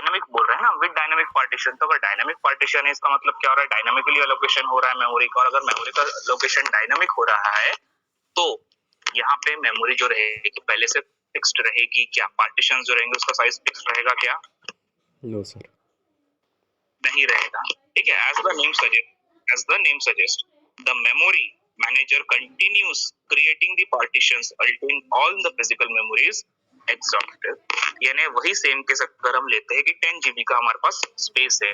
Dynamic बोल रहे हैं ना, विद डायनामिक पार्टीशन। तो अगर डायनामिक पार्टीशन है इसका मतलब क्या हो रहा है, डायनामिकली अलोकेशन हो रहा है मेमोरी का। और अगर मेमोरी का अलोकेशन डायनामिक हो रहा है तो यहाँ पे मेमोरी जो रहेगी पहले से फिक्स्ड रहेगी क्या? पार्टीशन जो रहेंगे उसका साइज फिक्स रहेगा क्या? नो सर, नहीं रहेगा। ठीक है, as the name suggest the memory manager continues creating the partitions अल्टिंग all the physical memories exhausted. यानी वही सेम केस अगर हम लेते हैं कि 10 जीबी का हमारे पास स्पेस है,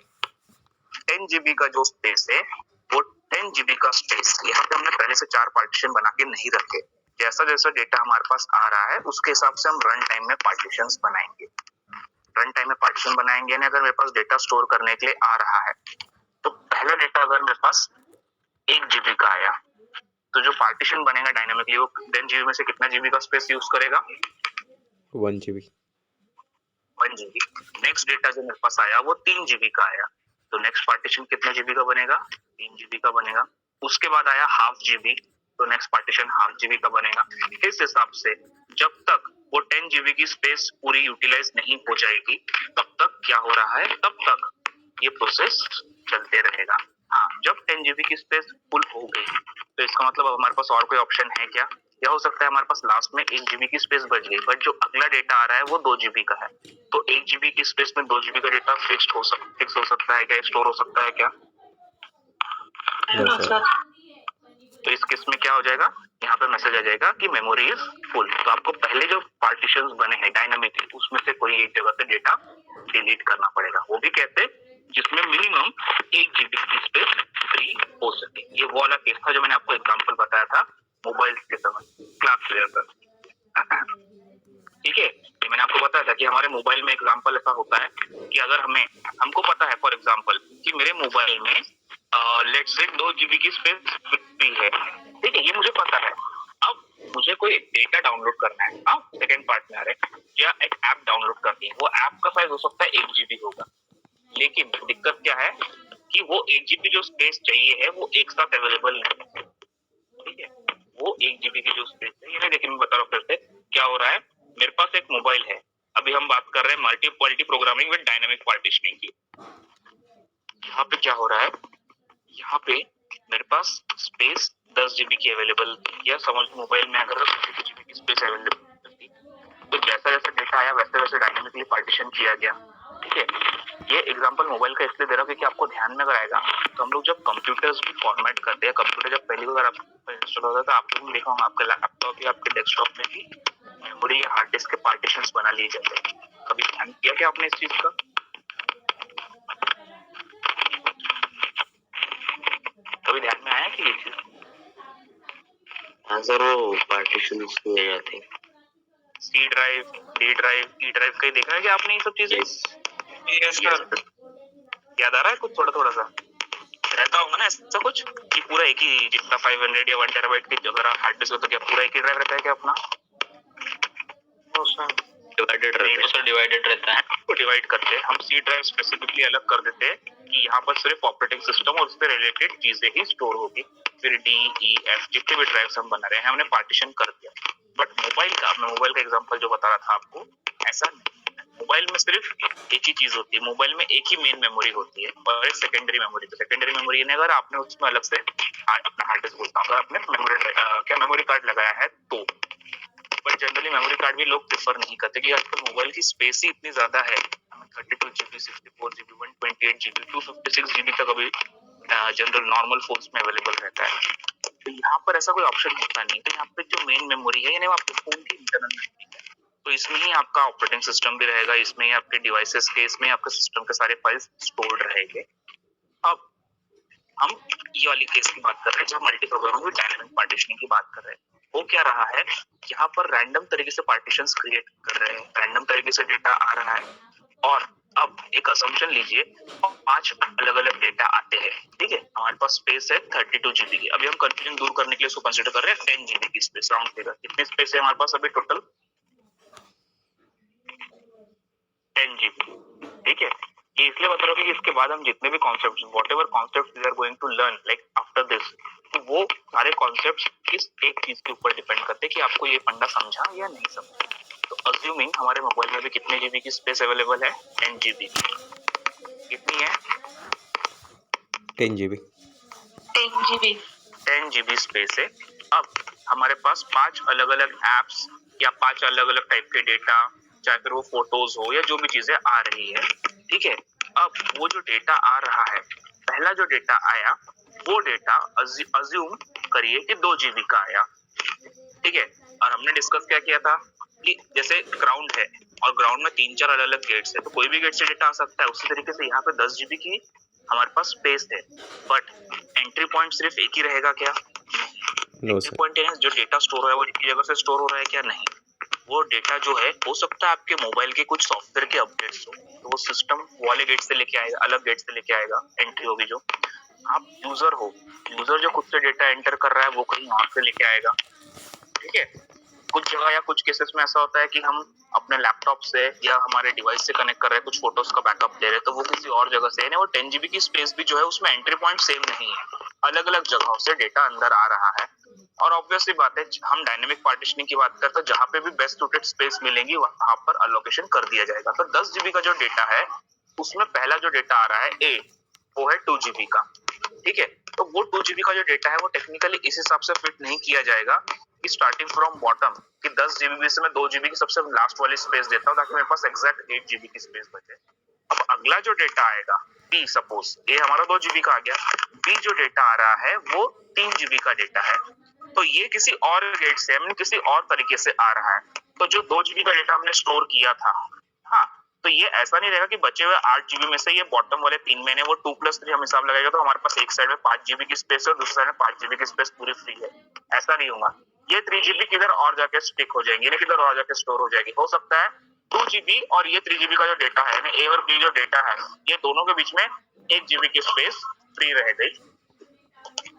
10 जीबी का जो स्पेस है वो 10 जीबी का स्पेस यहाँ पे हमने पहले से 4 पार्टीशन बना के नहीं रखे। जैसा जैसा डेटा हमारे पास आ रहा है उसके हिसाब से हम रन टाइम में पार्टीशंस बनाएंगे। रन टाइम में पार्टीशन बनाएंगे यानी अगर मेरे पास डेटा स्टोर करने के लिए आ रहा है तो पहला डेटा अगर मेरे पास 1 जीबी का आया तो जो पार्टीशन बनेगा डायनामिकली वो 10 जीबी में से कितना जीबी का स्पेस यूज करेगा? 1 GB। 1 जीबी। नेक्स्ट डेटा जो मेरे पास आया वो 3 जीबी का आया तो नेक्स्ट पार्टीशन कितना जीबी का बनेगा? 3 जीबी का बनेगा। उसके बाद आया हाफ जीबी तो नेक्स्ट पार्टीशन हाफ जीबी का बनेगा। इस हिसाब से जब तक वो 10 जीबी की स्पेस पूरी यूटिलाइज नहीं हो जाएगी तब तक क्या हो रहा है, तब तक ये प्रोसेस चलते रहेगा। हाँ, जब 10 जीबी की स्पेस फुल हो गई तो इसका मतलब हमारे पास और कोई ऑप्शन है क्या? या हो सकता है हमारे पास लास्ट में 1 जीबी की स्पेस बच गई बट जो अगला डेटा आ रहा है वो 2 जीबी का है तो 1 जीबी की स्पेस में 2 जीबी का डेटा फिक्स हो सकता है क्या, स्टोर हो सकता है क्या? No sir. तो इस केस में क्या हो जाएगा, यहाँ पे मैसेज आ जाएगा कि मेमोरी इज फुल। तो आपको पहले जो पार्टीशंस बने हैं डायनामिकली उसमें से कोई एक जगह से डेटा डिलीट करना पड़ेगा, वो भी कैसे, जिसमें मिनिमम 1 जीबी की स्पेस फ्री हो सके। ये वो वाला केस था जो मैंने आपको एग्जांपल बताया था मोबाइल के समय क्लास क्लियर कर। ठीक है, ये मैंने आपको बताया था कि हमारे मोबाइल में एग्जांपल ऐसा होता है कि अगर हमको पता है फॉर एग्जांपल कि मेरे मोबाइल में लेट्स से 2 जीबी की स्पेस फ्री है। ठीक है, ये मुझे पता है। अब मुझे कोई डेटा डाउनलोड करना है, हाँ सेकंड पार्ट में आ रहे हैं, या एक ऐप डाउनलोड करनी है। वो ऐप का साइज हो सकता है 1 जीबी होगा, लेकिन दिक्कत क्या है कि वो 1 जीबी जो स्पेस चाहिए है वो एक साथ अवेलेबल नहीं है। ठीक है, वो 1 जीबी की जो स्पेस है, ये देखिए मैं बता रहा हूँ फिर से क्या हो रहा है। मेरे पास एक मोबाइल है, अभी हम बात कर रहे हैं multi programming with dynamic partitioning की। यहाँ पे क्या हो रहा है, यहाँ पे मेरे पास स्पेस 10 जीबी की अवेलेबल, या समझ मोबाइल में अगर 2 जीबी की स्पेस अवेलेबल थी तो जैसा जैसा डेटा आया वैसे वैसे डायनामिकली पार्टीशन किया गया। ठीक है, ये एग्जांपल मोबाइल का इसलिए दे रहा हूँ क्योंकि आपको ध्यान में अगर आएगा तो हम लोग जब कंप्यूटर्स भी फॉर्मेट करते हैं, कंप्यूटर जब पहली बार आपको इंस्टॉल होता है तो आप लोग देखा होगा आपके लैपटॉप या आपके डेस्कटॉप में भी मेमोरी या हार्ड डिस्क के पार्टीशंस बना लिए जाते हैं। कभी ध्यान किया क्या आपने इस चीज का? कभी ध्यान में आया कि ये चीज? हाँ सर, वो पार्टीशन किए जाते हैं। C drive, D drive, E drive कहीं देखा है क्या आपने ये सब चीजें? Yes sir. याद आ रहा है कुछ थोड़ा थोड़ा सा रहता होगा ना ऐसा कुछ कि पूरा एक ही जितना 500 या 1 टेराबाइट की अगर हार्ड डिस्क होता है क्या पूरा एक ही ड्राइव रहता है क्या अपना? डिवाइडेड रहता है। तो डिवाइड करते हैं हम, सी ड्राइव स्पेसिफिकली अलग कर देते हैं कि यहाँ पर सिर्फ ऑपरेटिंग सिस्टम और उससे रिलेटेड चीजें ही स्टोर होगी। फिर डी ई एफ जितने भी ड्राइव्स हम बना रहे हैं हमने पार्टीशन कर दिया। बट मोबाइल का एग्जांपल जो बता रहा था आपको, ऐसा नहीं। मोबाइल में सिर्फ एक ही चीज होती है, मोबाइल में एक ही मेन मेमोरी होती है और एक सेकेंडरी मेमोरी। तो सेकेंडरी मेमोरी ने अगर आपने उसमें अलग से अपना हार्ड डिस्क बोलता हूँ, अगर आपने मेमोरी कार्ड लगाया है तो, बट जनरली मेमोरी कार्ड भी लोग प्रेफर नहीं करते कि आजकल मोबाइल की स्पेस ही इतनी ज्यादा है, 32 जीबी, 64 जीबी, 128 जीबी, 256 जीबी तक अभी जनरल नॉर्मल फोन्स में अवेलेबल रहता है। तो यहाँ पर ऐसा कोई ऑप्शन होता नहीं। तो यहाँ पे जो मेन मेमोरी है यानी आपके फोन की इंटरनल मेमोरी है, तो इसमें ही आपका ऑपरेटिंग सिस्टम भी रहेगा, इसमें ही आपके डिवाइसेस के, इसमें आपके सिस्टम के सारे फाइल्स स्टोर्ड रहेंगे। अब हम ये वाली केस की बात कर रहे हैं जब multi programming with dynamic partitioning की बात कर रहे हैं। वो क्या रहा है, यहाँ पर रैंडम तरीके से पार्टीशंस क्रिएट कर रहे हैं, रैंडम तरीके से डेटा आ रहा है और अब एक असम्पशन लीजिए 5 अलग अलग डेटा आते हैं। ठीक है, हमारे पास स्पेस है 32 जीबी की। अभी हम कंफ्यूजन दूर करने के लिए इसको कंसीडर कर रहे हैं 10 जीबी की स्पेस, राउंड फिगर। कितनी स्पेस है हमारे पास अभी टोटल? 10 जीबी। ठीक है, ये इसलिए बता रहा हूँ कि इसके बाद हम जितने भी concepts, whatever concepts we are going to learn like after this, तो वो सारे कॉन्सेप्ट्स किस एक चीज के ऊपर डिपेंड करते हैं कि आपको ये फंडा समझा या नहीं समझा। तो अज्यूमिंग हमारे मोबाइल में भी कितने जीबी की स्पेस अवेलेबल है, 10 जीबी की। कितनी है? 10 GB। 10 जीबी स्पेस है। अब हमारे पास 5 अलग अलग एप्स या 5 अलग अलग टाइप के डेटा, चाहे फिर वो फोटोज हो या जो भी चीजें आ रही है, ठीक है। अब वो जो डेटा आ रहा है, पहला जो डेटा आया वो डेटा अज्यूम करिए कि 2 जीबी का आया, ठीक है। और हमने डिस्कस क्या किया था कि जैसे ग्राउंड है और ग्राउंड में 3-4 अलग अलग गेट्स है, तो कोई भी गेट से डेटा आ सकता है। उसी तरीके से यहाँ पे 10 जीबी की हमारे पास स्पेस है, बट एंट्री पॉइंट सिर्फ एक ही रहेगा क्या? No entry sir. पॉइंट जो डेटा स्टोर हो रहा है वो एक ही जगह से स्टोर हो रहा है क्या? नहीं। वो डेटा जो है, हो सकता है आपके मोबाइल के कुछ सॉफ्टवेयर के अपडेट्स हो, तो वो सिस्टम वाले गेट से लेके आएगा, अलग गेट से लेके आएगा, एंट्री होगी जो। आप यूजर हो, यूजर जो खुद से डेटा एंटर कर रहा है वो कहीं और से लेके आएगा, ठीक है। कुछ जगह या कुछ केसेस में ऐसा होता है कि हम अपने लैपटॉप से या हमारे डिवाइस से कनेक्ट कर रहे हैं, कुछ फोटोज का बैकअप ले रहे हैं, तो वो किसी और जगह से, यानी वो 10 जीबी की स्पेस भी जो है उसमें एंट्री पॉइंट सेम नहीं है, अलग अलग जगहों से डेटा अंदर आ रहा है। और ऑब्वियसली बात है, हम डायनेमिक पार्टीशनिंग की बात करते हैं, तो जहां पे भी बेस्ट सूटेड स्पेस मिलेंगी वहां पर अलोकेशन कर दिया जाएगा। तो 10 जीबी का जो डेटा है उसमें पहला जो डेटा आ रहा है ए, वो है 2 जीबी का, ठीक है। तो वो 2 जीबी का जो डेटा है वो टेक्निकली इस हिसाब से फिट नहीं किया जाएगा कि स्टार्टिंग फ्रॉम बॉटम कि 10 जीबी से मैं 2 जीबी की सबसे लास्ट वाली स्पेस देता हूँ ताकि मेरे पास एग्जैक्ट 8 जीबी की स्पेस बचे। अब अगला जो डेटा आएगा बी, सपोज ए हमारा 2 जीबी का आ गया, बी जो डेटा आ रहा है वो 3 जीबी का डेटा है, तो ये किसी और गेट से, किसी और तरीके से आ रहा है। तो जो 2 जीबी का डेटा हमने स्टोर किया था, हाँ, तो ये ऐसा नहीं रहेगा कि बचे हुए 8 जीबी में से ये बॉटम वाले 3 महीने वो 2+3 हम हिसाब लगाएगा, तो हमारे पास एक साइड में 5 जीबी की स्पेस है और दूसरी साइड में 5 जीबी की स्पेस पूरी फ्री है। ऐसा नहीं होगा। ये 3 जीबी किधर और जाके स्टिक हो जाएंगे, यानी किधर और जाके स्टोर हो जाएगी। हो सकता है 2 जीबी और ये 3 जीबी का जो डेटा है, ए और बी जो डेटा है, ये दोनों के बीच में 1 जीबी की स्पेस फ्री रह गई।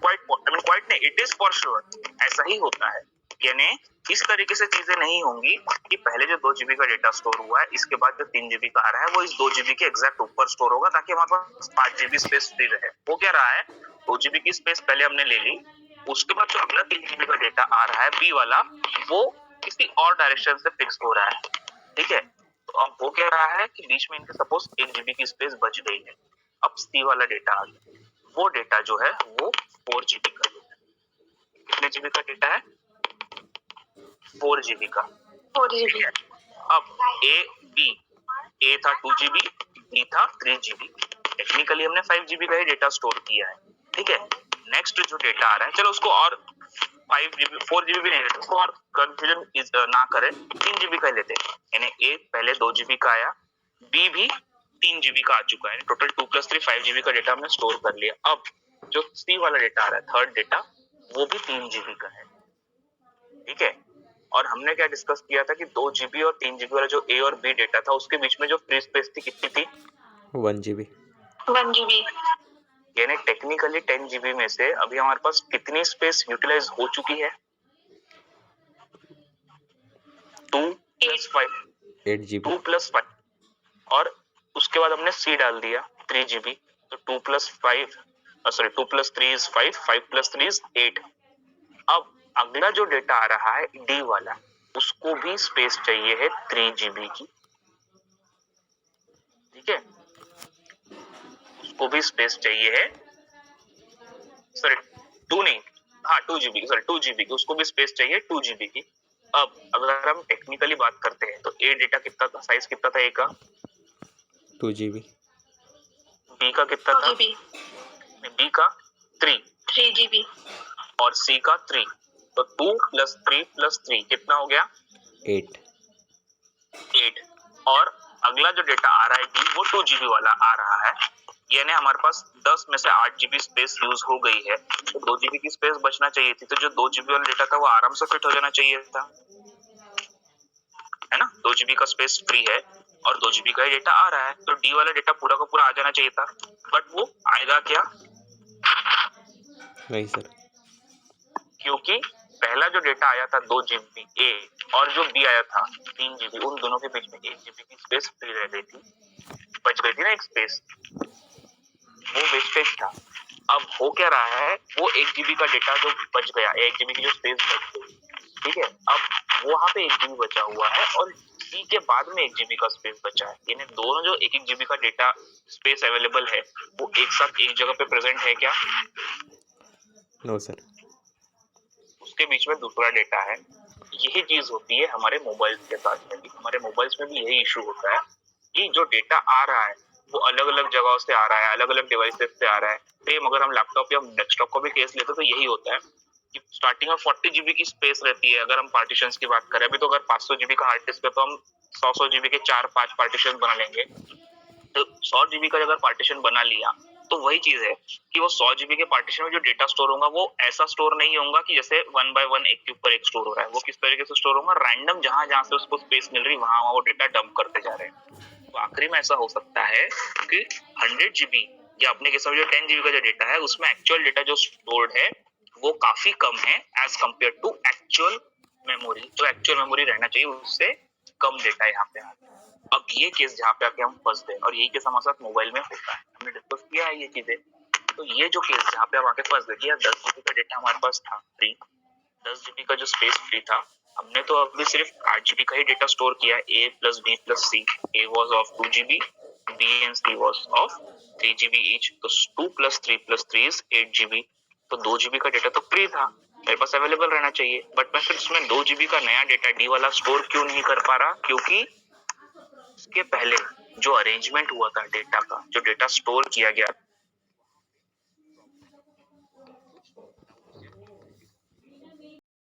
क्वाइट नहीं, इट इज फॉर श्योर, ऐसा ही होता है। यानी इस तरीके से चीजें नहीं होंगी कि पहले जो 2 जीबी का डेटा स्टोर हुआ है, इसके बाद जो 3 जीबी का आ रहा है वो इस 2 जीबी के एग्जैक्ट ऊपर स्टोर होगा ताकि हमारे पास 5 जीबी स्पेस फ्री रहे। वो क्या रहा है, 2 जीबी की स्पेस पहले हमने ले ली, उसके बाद जो अगला 3 जीबी का डेटा आ रहा है बी वाला, वो किसी और डायरेक्शन से फिक्स हो रहा है, ठीक है। तो अब वो क्या रहा है कि बीच में इनके सपोज 1 जीबी की स्पेस बच गई है। अब सी वाला डेटा आ गया, वो डेटा जो है वो 4 जीबी का डेटा है। कितने जीबी का डेटा है? 4 जीबी का। 4 जीबी। अब ए था 2 जीबी, बी था 3 जीबी। टेक्निकली हमने 5 जीबी का ही डेटा स्टोर किया है, ठीक है। नेक्स्ट जो डेटा आ रहा है, चलो उसको और 5 जीबी 4 जीबी भी नहीं लेते, उसको और कंफ्यूजन ना करें, 3 जीबी का लेते हैं। यानी ए पहले 2 जीबी का आया, बी भी 3 जीबी का आ चुका है, टोटल 2+3 5 जीबी का डेटा हमने स्टोर कर लिया। अब जो सी वाला डेटा आ रहा है, थर्ड डेटा, वो भी 3 जीबी का है, ठीक है। और हमने क्या डिस्कस किया था कि 2 जीबी और 3 जीबी वाला जो ए और बी डेटा था उसके बीच में जो फ्री स्पेस थी कितनी थी? 1 GB। 1 जीबी। यानी टेक्निकली 10 जीबी में से अभी हमारे पास कितनी स्पेस यूटिलाइज हो चुकी है? 2+5, 8 GB। 2+5, और उसके बाद हमने सी डाल दिया 3 जीबी, तो 2+3 इज 5, 5+3 इज 8। अब अगला जो डेटा आ रहा है डी वाला, उसको भी स्पेस चाहिए है 3 जीबी की, ठीक है। उसको भी स्पेस चाहिए है, सॉरी 2 नहीं, हाँ 2 जीबी, सॉरी 2 जीबी की, उसको भी स्पेस चाहिए 2 जीबी की। अब अगर हम टेक्निकली बात करते हैं तो ए डेटा कितना था, साइज कितना था ए का? 2 GB। बी का कितना था? बी का 3 जीबी और सी का 3, तो 2+3+3 कितना हो गया? 8। और अगला जो डेटा आ रहा है डी, वो 2 जीबी वाला आ रहा है, यानी हमारे पास 10 में से 8 जीबी स्पेस यूज हो गई है, तो 2 जीबी की स्पेस बचना चाहिए थी। तो जो 2 जीबी वाला डेटा था वो आराम से फिट हो जाना चाहिए था, है ना। 2 जीबी का स्पेस फ्री है और 2 जीबी का ही डेटा आ रहा है, तो डी वाला डेटा पूरा का पूरा आ जाना चाहिए था, बट वो आएगा क्या? नहीं सर। क्योंकि पहला जो डेटा आया था 2 जीबी ए और जो बी आया था 3 जीबी, उन दोनों के बीच में 1 जीबी की स्पेस फ्री रह गई थी, बच गई थी ना एक स्पेस, वो वेस्टेज था। अब हो क्या रहा है, वो 1 जीबी का डेटा जो बच गया, 1 जीबी की जो स्पेस बच गई, ठीक है। अब वहां पे 1 GB बचा हुआ है और सी के बाद में 1 GB का स्पेस बचा है, यानी दोनों जो 1 GB का डेटा स्पेस अवेलेबल है वो एक साथ एक जगह पे प्रेजेंट है क्या? No sir. उसके बीच में दूसरा डेटा है। यही चीज होती है हमारे मोबाइल्स के साथ में भी, हमारे मोबाइल्स में भी यही इशू होता है कि जो डेटा आ रहा है वो अलग अलग जगहों से आ रहा है, अलग अलग डिवाइसेस से आ रहा है। सेम अगर हम लैपटॉप या डेस्कटॉप का भी केस लेते तो यही होता है कि स्टार्टिंग में 40 GB की स्पेस रहती है। अगर हम पार्टीशंस की बात करें, अभी तो अगर 500 GB का हार्ड डिस्क है तो हम 100 GB के 4-5 पार्टीशन बना लेंगे। तो 100 GB का अगर पार्टीशन बना लिया तो वही चीज है कि वो 100 GB के पार्टीशन में जो डेटा स्टोर होगा वो ऐसा स्टोर नहीं होगा कि जैसे 1 by 1 एक के ऊपर एक स्टोर हो रहा है। वो किस तरीके से स्टोर होगा, रैंडम जहां जहां से उसको स्पेस मिल रही वहां वो डेटा डंप करते जा रहे हैं। तो आखिरी में ऐसा हो सकता है कि 100 GB या अपने केस में जो 10 GB का जो डेटा है उसमें एक्चुअल डेटा जो स्टोर्ड है वो काफी कम है as compare to actual memory. जो एक्चुअल मेमोरी रहना चाहिए उससे कम डेटा यहाँ पे आ रहा है। अब ये केस जहाँ पे आके हम फंसते हैं और यही केस हमारे साथ मोबाइल में होता है, हमने डिस्कस किया है ये चीजें। तो ये जो केस जहाँ पे हम आके फंस गए कि यार 10 GB का डेटा हमारे पास था फ्री, 10 GB का जो स्पेस फ्री था, हमने तो अभी सिर्फ 8 GB का ही डेटा स्टोर किया, a plus b plus c, a was of 2 GB, b and c was of 3 GB each, तो 2 plus 3 plus 3 is 8 GB, तो 2 GB का डेटा तो फ्री था, मेरे पास अवेलेबल रहना चाहिए, बट मैं फिर उसमें 2 GB का नया डेटा डी वाला स्टोर क्यों नहीं कर पा रहा? क्योंकि उसके पहले जो अरेंजमेंट हुआ था डेटा का, जो डेटा स्टोर किया गया,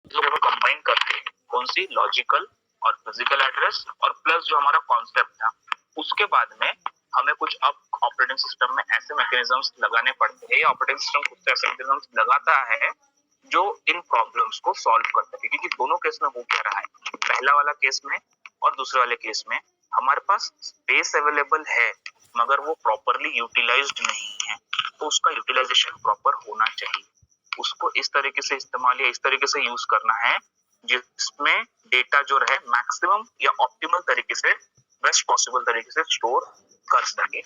जो कंबाइन करके कौन सी लॉजिकल और फिजिकल एड्रेस और प्लस जो हमारा कॉन्सेप्ट था, उसके बाद में हमें कुछ अब ऑपरेटिंग सिस्टम में ऐसे मैकेनिज्म्स लगाने पड़ते हैं या ऑपरेटिंग सिस्टम कुछ ऐसे मैकेनिज्म्स लगाता है जो इन प्रॉब्लम्स को सॉल्व कर सके। क्योंकि दोनों केस में हो क्या रहा है, पहला वाला केस में और दूसरे वाले केस में हमारे पास स्पेस अवेलेबल है मगर वो प्रॉपरली यूटिलाइज्ड नहीं है, तो उसका यूटिलाइजेशन प्रॉपर होना चाहिए। उसको इस तरीके से इस्तेमाल या इस तरीके से यूज करना है जिसमें डेटा जो रहे मैक्सिमम या ऑप्टिमल तरीके से, बेस्ट पॉसिबल तरीके से स्टोर कर सके।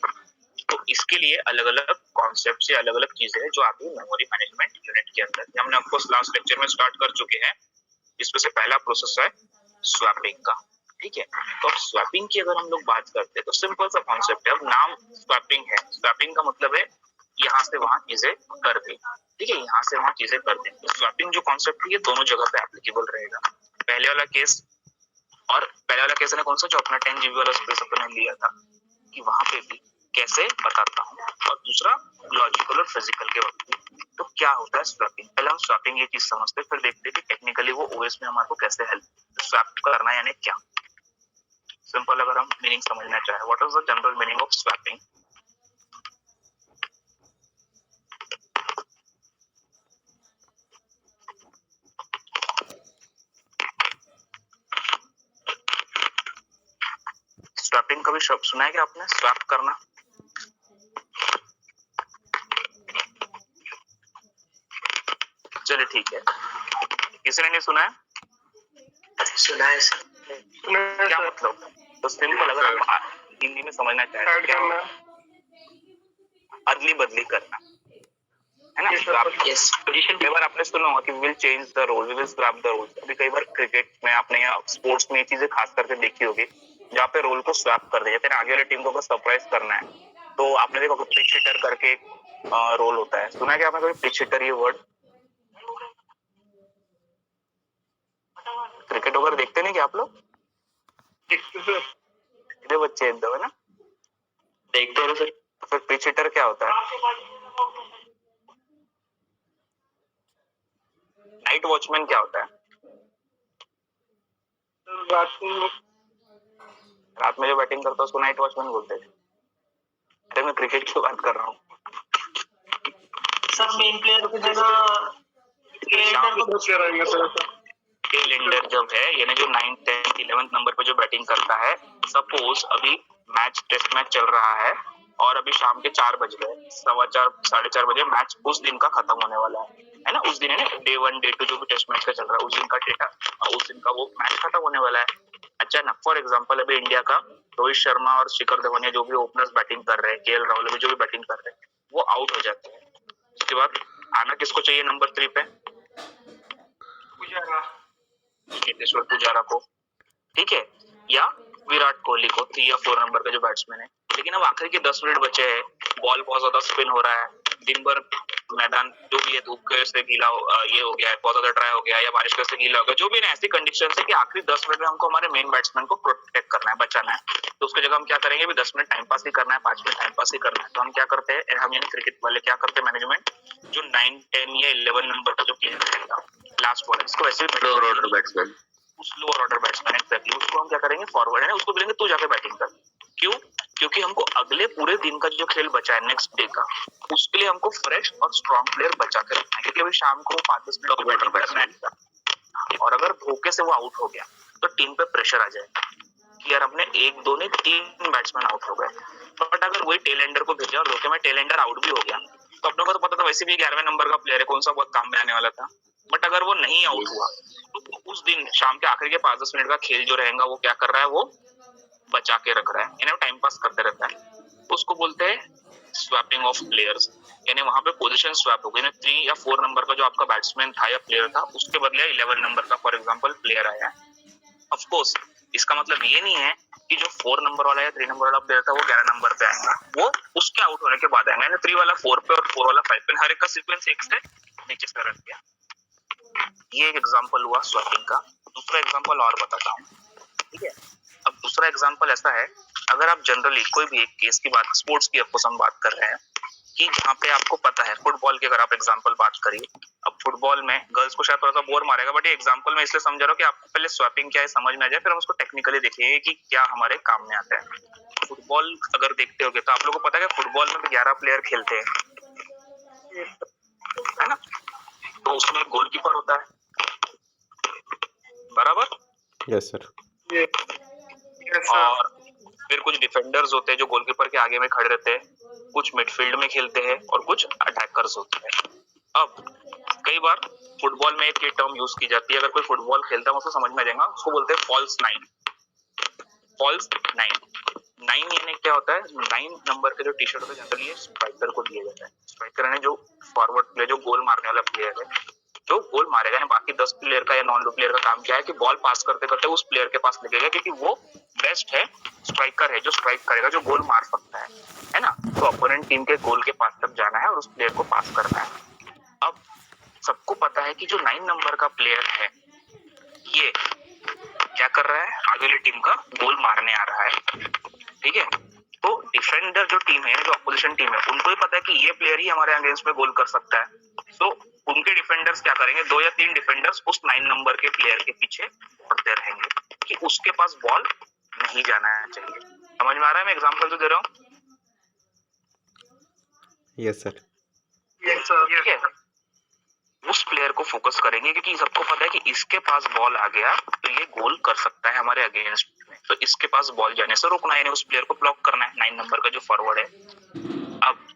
तो इसके लिए अलग अलग कॉन्सेप्ट से अलग अलग चीजें हैं जो आती है मेमोरी मैनेजमेंट यूनिट के अंदर। हमने आपको लास्ट लेक्चर में स्टार्ट कर चुके हैं, जिसमें से पहला प्रोसेस है स्वैपिंग का। ठीक है, तो अब स्वैपिंग की अगर हम लोग बात करते हैं तो सिंपल सा कॉन्सेप्ट है। अब नाम स्वैपिंग है, स्वैपिंग का मतलब है यहाँ से वहां चीजें कर दे। ठीक है, यहाँ से वहां चीजें कर दे। तो स्वैपिंग जो कॉन्सेप्ट है ये दोनों जगह पे एप्लीकेबल रहेगा। पहले वाला केस है ना, कौन सा, जो अपना 10 GB वाला स्पेस अपने लिया था, कि वहां पे भी कैसे बताता हूँ, और दूसरा लॉजिकल और फिजिकल के वक्त में। तो क्या होता है स्वैपिंग, पहले हम स्वैपिंग ये चीज समझते हैं, फिर देखते हैं कि टेक्निकली वो ओएस में हमारे को कैसे हेल्प। स्वैप करना यानी क्या, सिंपल अगर हम मीनिंग समझना चाहे, what is the general meaning of swapping? Swapping कभी शब्द सुना है क्या आपने, स्वैप करना? चलिए ठीक है, किसी ने नहीं सुना है? सुना है सर। क्या मतलब? तो सिंपल अगर हम हिंदी में समझना चाहे तो क्या होगा? अदली बदली करना, है ना? यस। पोजीशन कई बार आपने सुना होगा कि will change the role, we will swap the roles. अभी कई बार क्रिकेट में आपने या स्पोर्ट्स में ये चीजें खास करके देखी होगी जहाँ पे रोल को स्वैप कर दिया, फिर आगे वाली टीम को अगर सरप्राइज करना है तो आपने देखा पिच हिटर करके रोल होता है। सुना है क्या आपने कभी पिच हिटर ये वर्ड? क्रिकेट वगैरह देखते नहीं क्या आप लोग? इतने बच्चे एकदम, है ना? देखते हो सर। तो फिर पिच हिटर क्या होता है? नाइट वॉचमैन क्या होता है? रात में जो बैटिंग करता है उसको नाइट वॉचमैन बोलते थे। अरे मैं क्रिकेट की बात कर रहा हूँ। सब मेन प्लेयर की जगह टेल एंडर जब है, यानी जो 9th 10th 11th नंबर पे जो बैटिंग करता है, सपोज अभी मैच, टेस्ट मैच चल रहा है और अभी शाम के 4 बज गए, 4:15 4:30 बजे मैच उस दिन का खत्म होने वाला है ना? उस दिन है ना, डे 1 डे 2 जो भी टेस्ट मैच का चल रहा है उस दिन का डेटा, उस दिन का वो मैच खत्म होने वाला है। अच्छा ना, फॉर एग्जांपल अभी इंडिया का रोहित शर्मा और शिखर धवन जो भी ओपनर्स बैटिंग कर रहे हैं, केएल राहुल भी जो भी बैटिंग कर रहे हैं, वो आउट हो जाते हैं। उसके बाद आना किसको चाहिए नंबर 3 पे? चेतेश्वर पुजारा को, ठीक है, या विराट कोहली को, 3 या 4 नंबर का जो बैट्समैन है। लेकिन अब आखिर के 10 मिनट बचे हैं, बॉल बहुत ज्यादा स्पिन हो रहा है, दिन भर मैदान जो भी है धूप से गीला ये हो गया है, बहुत ज्यादा ड्राई हो गया है या बारिश से गीला हो गया, जो भी ना ऐसी कंडीशन है कि आखिरी 10 मिनट में हमको हमारे मेन बैट्समैन को प्रोटेक्ट करना है, बचाना है। तो उसकी जगह हम क्या करेंगे, 10 मिनट टाइम पास ही करना है, 5 मिनट टाइम पास ही करना है। तो हम क्या करते हैं, हम यानी क्रिकेट वाले क्या करते हैं, मैनेजमेंट, जो 9, 10 या 11 नंबर का जो प्लेयर रहेगा लास्ट बॉल, इसको वैसे लोअर ऑर्डर बैट्समैन, उस लोअर ऑर्डर बैट्समैन एग्जैक्टली, उसको हम क्या करेंगे, फॉरवर्ड है ना, उसको बोलेंगे तू जाके बैटिंग कर। क्यों? क्योंकि हमको अगले पूरे दिन का जो खेल बचा है नेक्स्ट डे का, उसके लिए हमको फ्रेश और स्ट्रॉन्ग प्लेयर बचा के रखना है, क्योंकि अभी शाम को 5-10 मिनट बैटिंग करना है। और अगर धोखे से वो आउट हो गया तो टीम पे प्रेशर आ जाएगा कि यार अपने 1, 2 नहीं 3 बैट्समैन आउट हो गए। बट अगर वही टेल एंडर को भेजा और धोखे में टेल एंडर आउट भी हो गया, तो अपने को तो पता था वैसे भी 11वें नंबर का प्लेयर है, कौन सा बहुत काम में आने वाला था। बट अगर वो नहीं आउट हुआ तो उस दिन शाम के आखिर के 5-10 मिनट का खेल जो रहेगा वो क्या कर रहा है, वो बचा के रख रहा है, यानी टाइम पास करते रहता है। उसको बोलते हैं स्वैपिंग ऑफ प्लेयर्स, यानी वहां पे पोजीशन स्वैप हो गई ना, 3 या 4 नंबर का जो आपका बैट्समैन था या प्लेयर था, उसके बदले 11 नंबर का फॉर एग्जांपल प्लेयर आया है। ऑफ कोर्स इसका मतलब ये नहीं है कि जो 4 नंबर वाला या 3 नंबर वाला प्लेयर था वो 11 नंबर पे आएगा, वो उसके आउट होने के बाद आएगा, यानी 3 वाला 4 पे और 4 वाला 5 पे, हर एक का सीक्वेंस एक से नीचे से रख गया। ये एक एग्जांपल हुआ स्वैपिंग का। दूसरा एग्जांपल और बताता हूँ, ठीक है। अब दूसरा एग्जांपल ऐसा है, अगर आप जनरली कोई भी एक केस की बात, स्पोर्ट्स की ऑफकोर्स हम बात कर रहे हैं, कि जहाँ पे आपको पता है, फुटबॉल की अगर आप एग्जांपल बात करिए, अब फुटबॉल में गर्ल्स को शायद थोड़ा सा बोर मारेगा, बट ये एग्जांपल मैं इसलिए समझा रहा हूँ कि आपको पहले स्वैपिंग क्या है समझ में आ जाए, फिर हम उसको टेक्निकली देखेंगे कि क्या हमारे काम में आता है। फुटबॉल अगर देखते होगे तो आप लोगों को पता है कि फुटबॉल में 11 प्लेयर खेलते हैं, है ना, तो उसमें गोलकीपर होता है, बराबर, यस सर। और फिर कुछ डिफेंडर्स होते हैं जो गोलकीपर के आगे में खड़े रहते हैं, कुछ मिडफील्ड में खेलते हैं और कुछ अटैकर्स होते हैं। अब कई बार फुटबॉल में एक ये टर्म यूज की जाती है, अगर कोई फुटबॉल खेलता है उसको समझ में आ जाएगा, उसको बोलते हैं फॉल्स 9। फॉल्स 9 यानी क्या होता है, 9 नंबर के जो टी शर्ट होता है जनरली स्ट्राइकर को दिया जाता है। स्ट्राइकर यानी जो फॉरवर्ड प्लेयर, जो गोल मारने वाला प्लेयर है, जो गोल मारेगा ना, बाकी 10 प्लेयर का या नॉन प्लेयर का काम क्या है कि बॉल पास करते करते उस प्लेयर के पास लगेगा, क्योंकि वो बेस्ट है, स्ट्राइकर है, जो स्ट्राइक करेगा, जो गोल मार सकता है ना। तो अपोनेंट टीम के गोल के पास तक जाना है और उस प्लेयर को पास करना है। अब सबको पता है कि जो 9 नंबर का प्लेयर है ये क्या कर रहा है, आगे वाली टीम का गोल मारने आ रहा है, ठीक है। तो डिफेंडर जो टीम है, जो अपोजिशन टीम है, उनको भी पता है कि ये प्लेयर ही हमारे अगेंस्ट में गोल कर सकता है। तो उनके डिफेंडर्स क्या करेंगे, 2 या 3 डिफेंडर्स उस 9 नंबर के प्लेयर के पीछे पड़ते रहेंगे कि उसके पास बॉल नहीं जाना चाहिए। समझ में आ रहा है मैं एग्जांपल जो दे रहा हूँ? Yes sir. ठीक है, उस प्लेयर को फोकस करेंगे क्योंकि सबको पता है कि इसके पास बॉल आ गया तो ये गोल कर सकता है हमारे अगेंस्ट में, तो इसके पास बॉल जाने से रोकना है, यानी उस प्लेयर को ब्लॉक करना है, 9 नंबर का जो फॉरवर्ड है। अब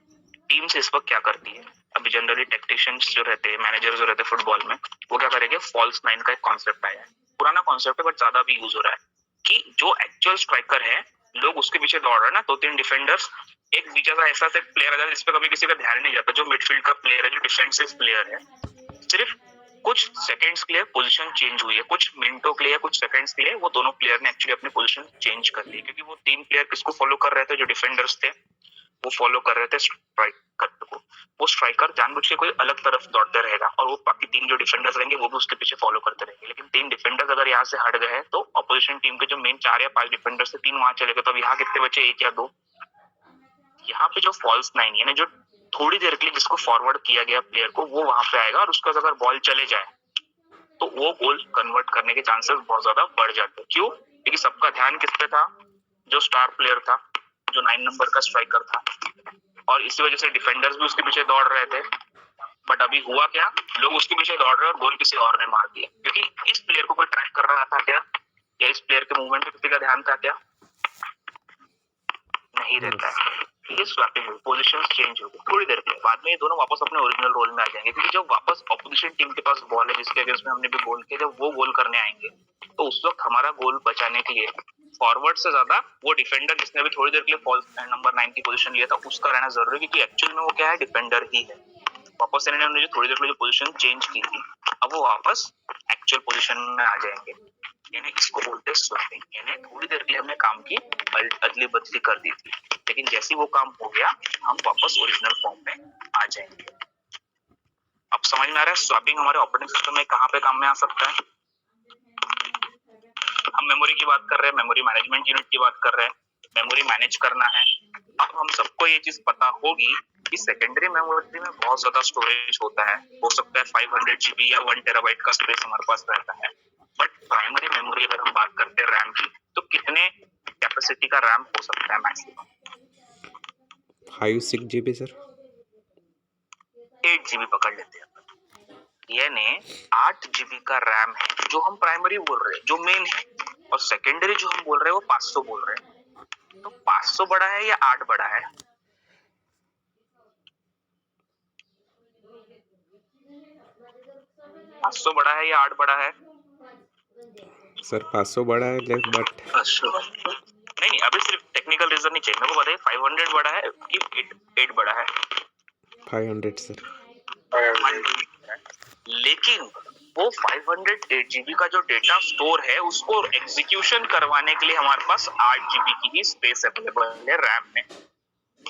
टीम से इस वक्त क्या करती है, अभी जनरली टेक्नीशियंस जो रहते हैं, मैनेजर जो रहते हैं फुटबॉल में, वो क्या करेंगे, फॉल्स 9 का एक कॉन्सेप्ट आया है, पुराना कॉन्सेप्ट है बट ज्यादा भी यूज हो रहा है, कि जो एक्चुअल स्ट्राइकर है, लोग उसके पीछे दौड़ रहे हैं ना, 2-3 डिफेंडर्स, एक बीच ऐसा प्लेयर आ जाता है जिस पे कभी किसी का ध्यान नहीं जाता, जो मिडफील्ड का प्लेयर है, जो डिफेंसिव प्लेयर है, सिर्फ कुछ सेकंड्स के लिए पोजीशन चेंज हुई है, कुछ मिनटों के लिए, कुछ सेकंड्स के लिए वो दोनों प्लेयर ने एक्चुअली अपनी पोजीशन चेंज कर ली, क्योंकि वो 3 प्लेयर किसको फॉलो कर रहे थे, जो डिफेंडर्स थे वो फॉलो कर रहे थे स्ट्राइकर को। वो स्ट्राइकर जानबूझ के कोई अलग तरफ दौड़ते रहेगा और वो बाकी 3 जो डिफेंडर्स रहेंगे वो भी उसके पीछे फॉलो करते रहेंगे, लेकिन 3 डिफेंडर्स अगर यहाँ से हट गए तो अपोजिशन टीम के जो मेन 4 या 5 डिफेंडर्स थे, 3 वहां चले गए, तो अब यहाँ कितने बचे, 1 या 2। यहाँ पे जो फॉल्स 9 यानी जो थोड़ी देर के लिए जिसको फॉरवर्ड किया गया प्लेयर को, वो वहां पे आएगा और उसका अगर बॉल चले जाए तो वो गोल कन्वर्ट करने के चांसेस बहुत ज्यादा बढ़ जाते हैं। क्यों? क्योंकि सबका ध्यान किस पे था, जो स्टार प्लेयर था, जो 9 नंबर का स्ट्राइकर था, और इसी वजह से डिफेंडर्स भी उसके पीछे दौड़ रहे थे। बट अभी हुआ क्या, लोग उसके पीछे दौड़ रहे और गोल किसी और ने मार दिया, क्योंकि इस प्लेयर को कोई ट्रैक कर रहा था क्या, या इस प्लेयर के मूवमेंट पे किसी का ध्यान था क्या, नहीं रहता है। ये स्वैपिंग हुई, पोजीशंस चेंज हो गई थोड़ी देर के बाद में, ये दोनों वापस अपने ओरिजिनल रोल में आ जाएंगे, क्योंकि जब वापस ऑपोजिशन टीम के पास बॉल है जिसके अगेंस्ट में हमने भी गोल किया, जब वो गोल करने आएंगे तो उस वक्त हमारा गोल बचाने के लिए फॉरवर्ड से ज्यादा वो डिफेंडर जिसने भी थोड़ी देर के लिए फॉल्स नंबर 9 की पोजीशन लिया था उसका रहना जरूरी है, क्योंकि एक्चुअल में वो क्या है, डिफेंडर ही है। वापस इन्होंने जो थोड़ी देर के लिए पोजीशन चेंज की थी, अब वो वापस एक्चुअल पोजीशन में आ जाएंगे, यानी इसको बोलते हैं स्वैपिंग। यानी थोड़ी देर के लिए हमने काम की अदली बदली कर दी थी, लेकिन जैसे वो काम हो गया हम वापस ओरिजिनल फॉर्म में आ जाएंगे। अब समझ में आ रहा है स्वैपिंग हमारे ऑपरेटिंग सिस्टम में कहाँ पे काम में आ सकता है। हम मेमोरी की बात कर रहे हैं, मेमोरी मैनेजमेंट यूनिट की बात कर रहे हैं, मेमोरी मैनेज करना है। अब हम सबको ये चीज पता होगी कि सेकेंडरी मेमोरी में बहुत ज्यादा स्टोरेज होता है, हो सकता है 500 GB या 1 TB का स्पेस हमारे पास रहता है। बट प्राइमरी मेमोरी अगर हम बात करते हैं रैम की, तो कितने कैपेसिटी का रैम हो सकता है मैक्सिमम? 5-6 GB sir. 8 GB पकड़ लेते हैं, यानी 8 GB का रैम है जो हम प्राइमरी बोल रहे हैं, जो मेन है, और सेकेंडरी जो हम बोल रहे हैं वो 500 बोल रहे हैं। तो 500 बड़ा है या 8 बड़ा है? पाँच बड़ा है या 8 बड़ा है? सर 500 बड़ा है, बट नहीं, अभी सिर्फ टेक्निकल रीजन नहीं चाहिए मेरे को, बताइए 500 बड़ा है कि 8 बड़ा है? 500 सर। लेकिन वो 508 GB का जो डेटा स्टोर है उसको एग्जीक्यूशन करवाने के लिए हमारे पास 8 GB की ही स्पेस अवेलेबल है रैम में।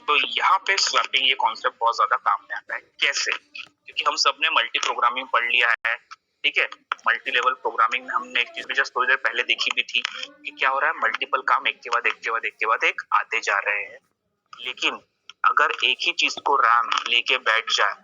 तो यहाँ पे स्वैपिंग ये कॉन्सेप्ट बहुत ज्यादा काम में आता है। कैसे? क्योंकि हम सब ने मल्टी प्रोग्रामिंग पढ़ लिया है, ठीक है। मल्टी लेवल प्रोग्रामिंग में हमने एक चीज भी जस्ट थोड़ी देर पहले देखी भी थी कि क्या हो रहा है, मल्टीपल काम एक के बाद एक के बाद एक के बाद एक आते जा रहे हैं। लेकिन अगर एक ही चीज को रैम लेके बैठ जाए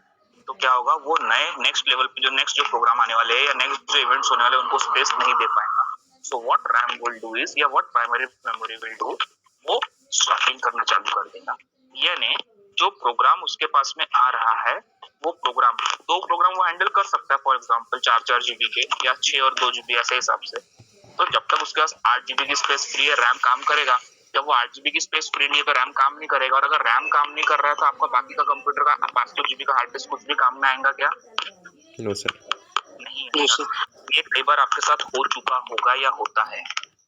तो क्या होगा, वो नए नेक्स्ट लेवल पे जो नेक्स्ट जो प्रोग्राम आने वाले हैं या नेक्स्ट जो इवेंट्स होने वाले हैं उनको स्पेस नहीं दे पाएगा। So what RAM will do is, या what primary memory will do, वो स्वैपिंग करना चालू कर देगा। यानी जो प्रोग्राम उसके पास में आ रहा है वो प्रोग्राम, दो प्रोग्राम वो हैंडल कर सकता है, फॉर एग्जांपल 4-4 GB के या 6 और 2 GB ऐसे हिसाब से। तो जब तक उसके पास 8 GB की स्पेस फ्री है रैम काम करेगा, जब वो 8 GB की स्पेस फ्री नहीं है तो रैम काम नहीं करेगा। और अगर रैम काम नहीं कर रहा है तो आपका बाकी का कंप्यूटर का 500 GB का हार्ड डिस्क कुछ भी काम में आएगा क्या? No sir. नहीं। ये कई बार आपके साथ हो चुका होगा या होता है,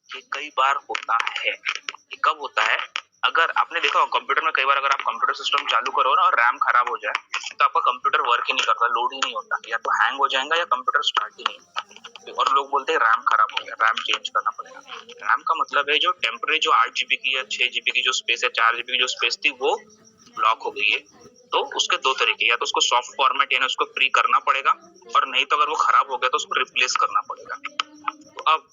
ये कई बार होता है। ये कब होता है? अगर आपने देखा कंप्यूटर में कई बार अगर आप कंप्यूटर सिस्टम चालू करो ना और रैम खराब हो जाए तो आपका कंप्यूटर वर्क ही नहीं करता, लोड ही नहीं होता, या तो हैंग हो जाएगा या कंप्यूटर स्टार्ट ही नहीं होता। और लोग बोलते हैं रैम खराब हो गया, रैम चेंज करना पड़ेगा। रैम का मतलब है जो टेम्परेरी जो 8 GB की या 6 GB की जो स्पेस है, 4 GB की जो स्पेस थी वो ब्लॉक हो गई है। तो उसके दो तरीके, या तो उसको सॉफ्ट फॉर्मेट यानी उसको फ्री करना पड़ेगा, और नहीं तो अगर वो खराब हो गया तो उसको रिप्लेस करना पड़ेगा। तो अब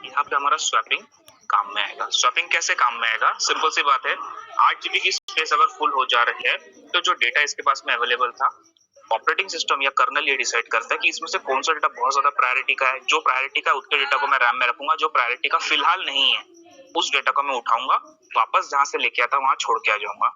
यहाँ पे हमारा स्वैपिंग काम में आएगा। स्वैपिंग कैसे काम में आएगा? सिंपल सी बात है, 8 GB की स्पेस अगर फुल हो जा रही है तो जो डेटा इसके पास में अवेलेबल था, ऑपरेटिंग सिस्टम या कर्नल ये डिसाइड करता है कि इसमें से कौन सा डेटा बहुत ज्यादा प्रायोरिटी का है। जो प्रायोरिटी का उतने डेटा को मैं रैम में रखूंगा, जो प्रायोरिटी का फिलहाल नहीं है उस डेटा को मैं उठाऊंगा, वापस जहां से लेके आता वहां छोड़ के आ जाऊंगा।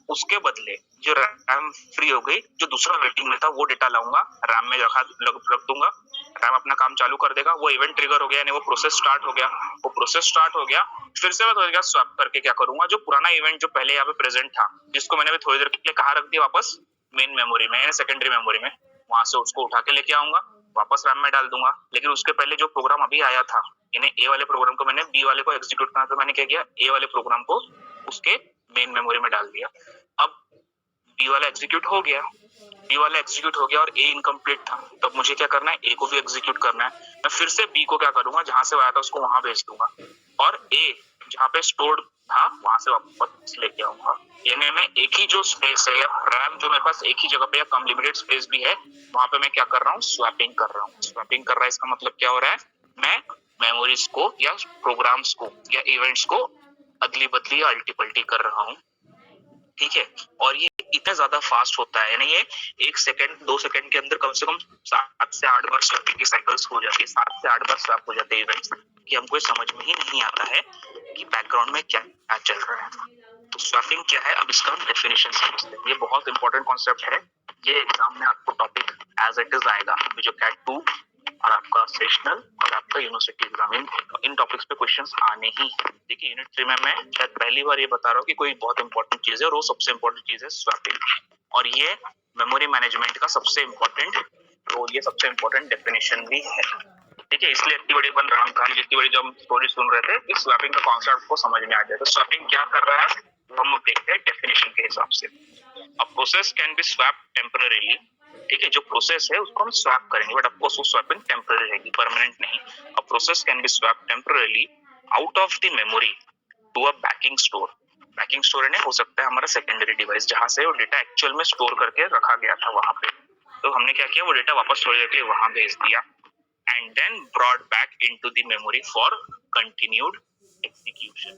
उसके बदले जो रैम फ्री हो गई, जो दूसरा वेटिंग में था वो डेटा लाऊंगा, रैम में रख दूंगा, रैम अपना काम चालू कर देगा, वो इवेंट ट्रिगर हो गया, यानी वो प्रोसेस स्टार्ट हो गया। वो प्रोसेस स्टार्ट हो गया, फिर से मैं थोड़ी देर स्वैप करके क्या करूंगा, जो पुराना इवेंट जो पहले यहाँ पे प्रेजेंट था, जिसको मैंने थोड़ी देर के लिए कहाँ रख दिया, वापस मेन मेमोरी में, सेकेंडरी मेमोरी में, वहां से उसको उठा के लेके आऊंगा, वापस रैम में डाल दूंगा। लेकिन उसके पहले जो प्रोग्राम अभी आया था, यानी ए वाले प्रोग्राम को मैंने बी वाले को एग्जीक्यूट करना था, मैंने क्या किया, ए वाले प्रोग्राम को उसके मेन मेमोरी में डाल दिया। अब बी वाला एग्जीक्यूट हो गया, बी वाला एग्जीक्यूट हो गया और ए इनकम्प्लीट था, तब मुझे क्या करना है, ए को भी एग्जीक्यूट करना है। मैं फिर से बी को क्या करूंगा, जहां से आया था उसको वहां भेज दूंगा, और ए जहां पे स्टोर्ड था वहां से वापस लेके आऊंगा। यानी मैं एक ही जो स्पेस है, रैम जो मेरे पास एक ही जगह पे या कम लिमिटेड स्पेस भी है, वहां पे मैं क्या कर रहा हूँ, स्वैपिंग कर रहा हूँ। स्वैपिंग कर रहा है इसका मतलब क्या हो रहा है, मैं मेमोरीज को या प्रोग्राम्स को या इवेंट्स को अदली बदली या अल्टी पल्टी कर रहा हूँ, ठीक है। और ये इतना ज्यादा फास्ट होता है, यानी ये 1 सेकंड 2 सेकंड के अंदर कम से कम 7 से 8 बार स्वैपिंग की साइकिल्स हो जाती है, 7 से 8 बार स्वैप हो जाते हैं इवेंट्स, कि हमको समझ में ही नहीं आता है कि बैकग्राउंड में क्या चल रहा है। तो स्वैपिंग क्या है, अब इसका हम डेफिनेशन समझते हैं। ये बहुत इंपॉर्टेंट कॉन्सेप्ट है, ये एग्जाम में आपको टॉपिक एज इट इज आएगा, जो कैट 2 और आपका सेशनल और आपका यूनिवर्सिटी एग्जाम, इन टॉपिक्स पे क्वेश्चंस आने ही। देखिए यूनिट 3 में मैं शायद पहली बार ये बता रहा हूँ कि कोई बहुत इंपॉर्टेंट चीज है, और वो सबसे इंपॉर्टेंट चीज है स्वैपिंग, और ये मेमोरी मैनेजमेंट का सबसे इंपॉर्टेंट रोल, ये सबसे इंपॉर्टेंट डेफिनेशन भी है, ठीक है। इसलिए इतनी बड़ी बन रहा कहानी, जितनी बड़ी जो हम स्टोरी सुन रहे थे, इस स्वैपिंग का कॉन्सेप्ट को समझ में आ जाए। तो स्वैपिंग क्या कर रहा है हम देखते हैं डेफिनेशन के हिसाब से। A process can be swapped temporarily, ठीक है, जो प्रोसेस है उसको हम स्वैप करेंगे, बट ऑफकोर्स वो स्वैपिंग टेम्पररी रहेगी, परमानेंट नहीं। A process can be swap temporarily out of the memory to a backing store. Backing store हो सकता है हमारा सेकेंडरी डिवाइस, जहां से वो डेटा एक्चुअल में स्टोर करके रखा गया था वहां पे। तो हमने क्या किया, वो डेटा वापस थोड़ी देर के लिए वहां भेज दिया and then brought back into the memory for continued execution.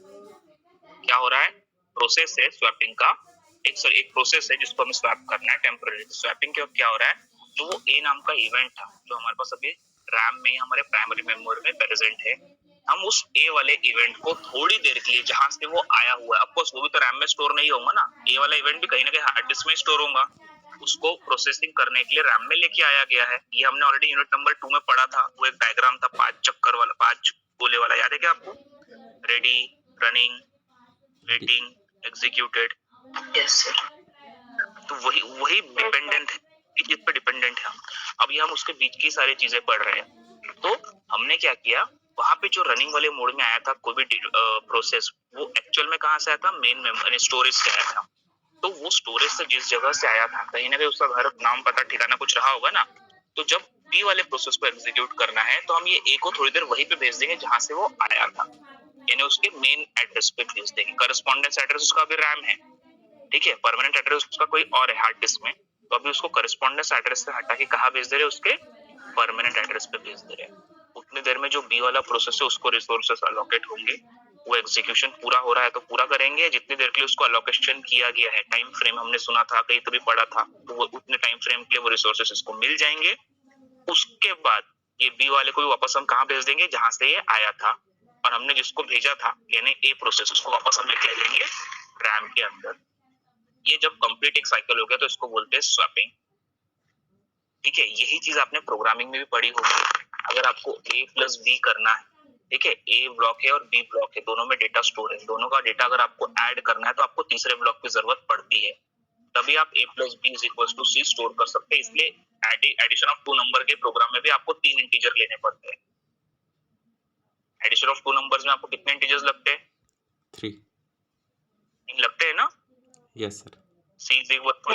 क्या हो रहा है, प्रोसेस है स्वैपिंग का, एक प्रोसेस है जिसको हमें स्वैप करना है टेम्पररी। स्वैपिंग के वक्त क्या हो रहा है, जो वो ए नाम का इवेंट था जो हमारे पास अभी रैम में हमारे प्राइमरी मेमोरी में प्रेजेंट है, हम उस ए वाले इवेंट को थोड़ी देर के लिए जहां से वो आया हुआ है, ऑफकोर्स वो भी तो रैम में स्टोर नहीं होगा ना, ए वाला इवेंट भी कहीं ना कहीं हार्ड डिस्क में स्टोर होगा, उसको प्रोसेसिंग करने के लिए रैम में लेके आया गया है। ये हमने ऑलरेडी यूनिट नंबर 2 में पढ़ा था, वो एक डायग्राम था 5 चक्कर वाला, 5 गोले वाला, याद है क्या आपको? Ready, running, waiting, executed. Yes sir. तो वही वही डिपेंडेंट है, इस चीज पे डिपेंडेंट है हम। अभी हम उसके बीच की सारी चीजें पढ़ रहे हैं। तो हमने क्या किया, वहां पे जो रनिंग वाले मोड में आया था कोई भी प्रोसेस, वो एक्चुअल में कहाँ से आया था, मेन मेमोरी स्टोरेज से आया था। तो वो स्टोरेज से जिस जगह से आया था, कहीं ना कहीं उसका घर, नाम, पता, ठिकाना कुछ रहा होगा ना। तो जब बी वाले प्रोसेस को एग्जीक्यूट करना है तो हम ये ए को थोड़ी देर वहीं पे भेज देंगे जहां से वो आया था, यानी उसके मेन एड्रेस पे भेज देंगे। करस्पॉन्डेंस एड्रेस उसका अभी रैम है, ठीक है, परमानेंट एड्रेस उसका कोई और है हार्ड डिस्क में, तो अभी उसको करस्पॉन्डेंस एड्रेस से हटा के कहाँ भेज दे रहे, उसके परमानेंट एड्रेस पे भेज दे रहे हैं। उतनी देर में जो बी वाला प्रोसेस है उसको रिसोर्सेस अलोकेट होंगे, वो एग्जीक्यूशन पूरा हो रहा है तो पूरा करेंगे, जितनी देर के लिए उसको अलोकेशन किया गया है, टाइम फ्रेम हमने सुना था कहीं तो भी पढ़ा था, तो वो उतने टाइम फ्रेम के लिए वो रिसोर्सेस इसको मिल जाएंगे। उसके बाद ये बी वाले को भी वापस हम कहाँ भेज देंगे, जहां से ये आया था, और हमने जिसको भेजा था यानी ए प्रोसेस, उसको वापस हम लेके आएंगे रैम के अंदर। ये जब कंप्लीट एक साइकिल हो गया तो इसको बोलते हैं स्वैपिंग, ठीक है। यही चीज आपने प्रोग्रामिंग में भी पढ़ी होगी। अगर आपको ए प्लस बी करना है, ठीक है, ए ब्लॉक है और बी ब्लॉक है, दोनों में डेटा स्टोर है, दोनों का डेटा अगर आपको ऐड करना है तो आपको तीसरे ब्लॉक की जरूरत पड़ती है, तभी आप a plus B is equal to C store कर सकते हैं। इसलिए एडिशन ऑफ 2 नंबर के प्रोग्राम में भी आपको 3 इंटीजर लेने पड़ते हैं। एडिशन ऑफ 2 नंबर्स में आपको कितने इंटीजर्स लगते हैं? 3। 3 लगते हैं ना? Yes sir. C is equal to,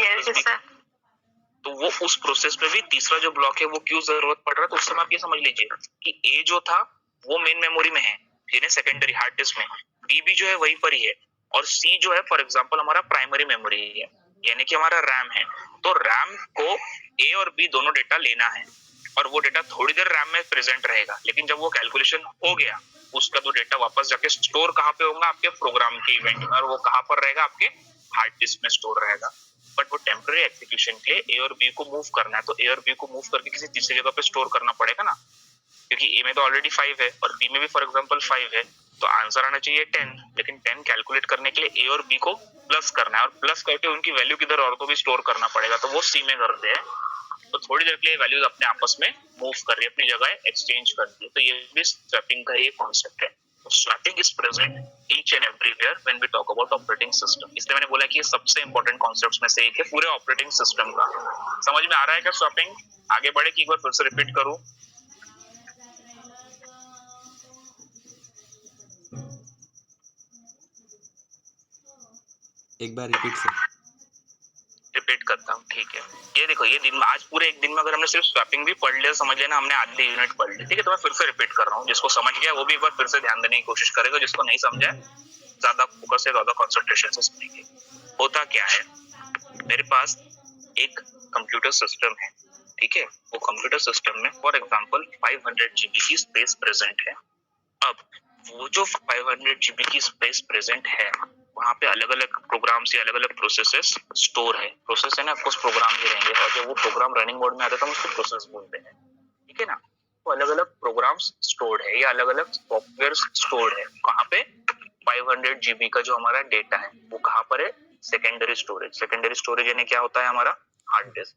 तो वो उस प्रोसेस में भी तीसरा जो ब्लॉक है वो क्यों जरूरत पड़ रहा है, तो उस समय आप ये समझ लीजिए कि ए जो था वो मेन मेमोरी में है, यानी सेकेंडरी हार्ड डिस्क में, बी भी जो है वहीं पर ही है, और सी जो है फॉर एग्जांपल हमारा प्राइमरी मेमोरी है, यानी कि हमारा रैम है। तो रैम को ए और बी दोनों डेटा लेना है, और वो डेटा थोड़ी देर रैम में प्रेजेंट रहेगा, लेकिन जब वो कैलकुलेशन हो गया उसका तो डेटा वापस जाके स्टोर कहाँ पे होगा, आपके प्रोग्राम के इवेंट में, और वो कहाँ पर रहेगा, आपके हार्ड डिस्क में स्टोर रहेगा। बट वो टेम्पररी एग्जीक्यूशन के लिए ए और बी को मूव करना है, तो ए और बी को मूव करके किसी तीसरी जगह पे स्टोर करना पड़ेगा ना, क्योंकि ए में तो ऑलरेडी 5 है और बी में भी फॉर एग्जांपल 5 है, तो आंसर आना चाहिए 10, लेकिन 10 कैलकुलेट करने के लिए ए और बी को प्लस करना है, और प्लस करके उनकी वैल्यू किधर और को भी स्टोर करना पड़ेगा, तो वो सी में करते हैं। तो थोड़ी देर के लिए वैल्यूज अपने आपस में मूव कर रही है, अपनी जगह एक्सचेंज करती है, तो ये भी स्वैपिंग का ये कॉन्सेप्ट है। Swapping is present each and everywhere when we talk about operating system. इसलिए मैंने बोला कि ये सबसे इंपॉर्टेंट कॉन्सेप्ट्स में से एक है पूरे ऑपरेटिंग सिस्टम का। समझ में आ रहा है क्या स्वैपिंग? आगे बढ़े कि एक बार फिर से रिपीट करूं? एक बार रिपीट सर। रिपीट करता हूँ, ठीक है। ये देखो, ये दिन में आज पूरे एक दिन में अगर हमने सिर्फ स्वैपिंग भी पढ़ लिया, समझ लेना हमने आधी यूनिट पढ़ ली, ठीक है। तो मैं फिर से रिपीट कर रहा हूँ, जिसको समझ गया वो भी एक बार फिर से ध्यान देने की कोशिश करेगा, जिसको नहीं समझा ज्यादा फोकस से, ज्यादा कंसंट्रेशन से सुनेंगे। होता क्या है, मेरे पास एक कंप्यूटर सिस्टम है, ठीक है। वो कंप्यूटर सिस्टम में फॉर एग्जांपल 500 GB की स्पेस प्रेजेंट है। अब वो जो 500 GB की स्पेस प्रेजेंट है, वहाँ पे अलग अलग प्रोग्राम्स या अलग अलग प्रोसेसेस स्टोर है। प्रोसेस है ना, ऑफ कोर्स प्रोग्राम ही रहेंगे, और जब वो प्रोग्राम रनिंग मोड में आता है तो हम उसको प्रोसेस बोलते हैं, ठीक है ना। तो अलग अलग प्रोग्राम्स स्टोर्ड है या अलग अलग सॉफ्टवेयर स्टोर्ड है। कहाँ पे? 500 GB का जो हमारा डेटा है वो कहाँ पर है? Secondary storage. सेकेंडरी स्टोरेज यानी क्या होता है? हमारा हार्ड डिस्क।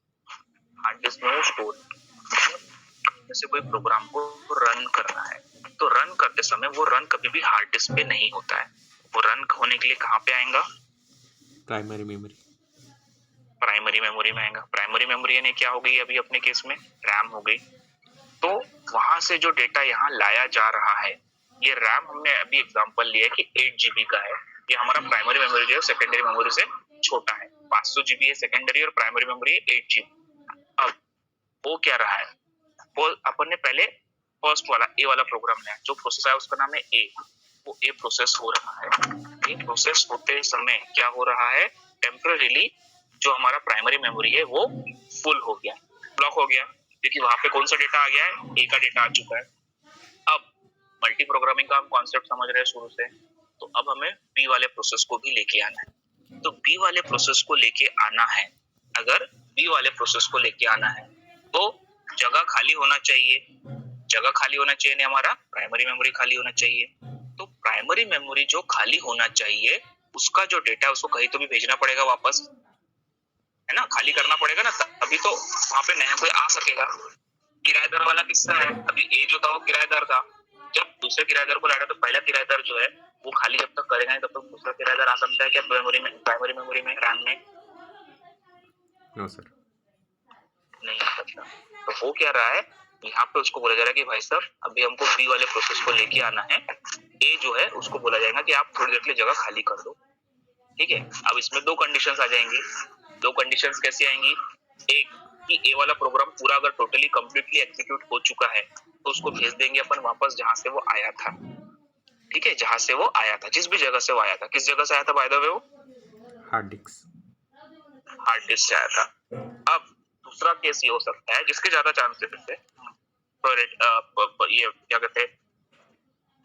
हार्ड डिस्क में वो स्टोर, जैसे कोई प्रोग्राम को रन करना है तो रन करते समय वो रन कभी भी हार्ड डिस्क पे नहीं होता है, वो रन होने के लिए कहाँ पे आएगा? Primary memory. प्राइमरी मेमोरी में आएगा। प्राइमरी मेमोरी यानी क्या हो गई अभी अपने केस में? रैम हो गई। तो वहां से जो डेटा यहाँ लाया जा रहा है, ये रैम हमने अभी एग्जांपल लिया कि 8 GB का है, ये हमारा प्राइमरी मेमोरी जो है सेकेंडरी मेमोरी से छोटा है। 500 GB है सेकेंडरी और प्राइमरी मेमोरी है 8 GB। अब हो क्या रहा है, वो अपन ने पहले फर्स्ट वाला ए वाला प्रोग्राम लिया, जो प्रोसेस आया उसका नाम है ए, वो ए प्रोसेस हो रहा है। ये प्रोसेस होते समय क्या हो रहा है, टेम्पररीली जो हमारा प्राइमरी मेमोरी है वो फुल हो गया, ब्लॉक हो गया, क्योंकि वहां पे कौन सा डेटा आ गया है, ए का डेटा आ चुका है। अब मल्टी प्रोग्रामिंग का हम कॉन्सेप्ट समझ रहे हैं शुरू से, तो अब हमें बी वाले प्रोसेस को भी लेके आना है। तो बी वाले प्रोसेस को लेके आना है, अगर बी वाले प्रोसेस को लेके आना है तो जगह खाली होना चाहिए, जगह खाली होना चाहिए नहीं, हमारा प्राइमरी मेमोरी खाली होना चाहिए। तो प्राइमरी मेमोरी जो खाली होना चाहिए उसका जो डेटा है उसको कहीं तो भी भेजना पड़ेगा वापस, है ना, खाली करना पड़ेगा ना, तभी तो वहां पे नया कोई आ सकेगा। किराएदार वाला किस्सा है, अभी ए जो था वो किराएदार था, जब दूसरे किराएदार को लाया तो पहला किराएदार जो है वो खाली जब तक करेगा नहीं तब तक दूसरा किराएदार आ सकता है क्या मेमोरी में, प्राइमरी मेमोरी में, रैम में? No sir. नहीं आ सकता। तो हो क्या रहा है, यहाँ पे उसको बोला जा रहा है कि भाई साहब अभी हमको बी वाले प्रोसेस को लेके आना है, ए जो है उसको बोला जाएगा कि आप थोड़ी देर के लिए जगह खाली कर दो, ठीक है। अब इसमें दो कंडीशंस आ जाएंगी, दो कंडीशंस कैसी आएंगी, एक कि ए वाला प्रोग्राम पूरा अगर टोटली कंप्लीटली एग्जीक्यूट हो चुका है तो उसको भेज देंगे अपन वापस जहां से वो आया था, ठीक है, जहां से वो आया था, जिस भी जगह से वो आया था, किस जगह से आया था बाय द वे, वो हार्ड डिस्क। हार्ड डिस्क से आया था। अब दूसरा केस ये हो सकता है जिसके ज्यादा चांसेस है, ये क्या कहते हैं,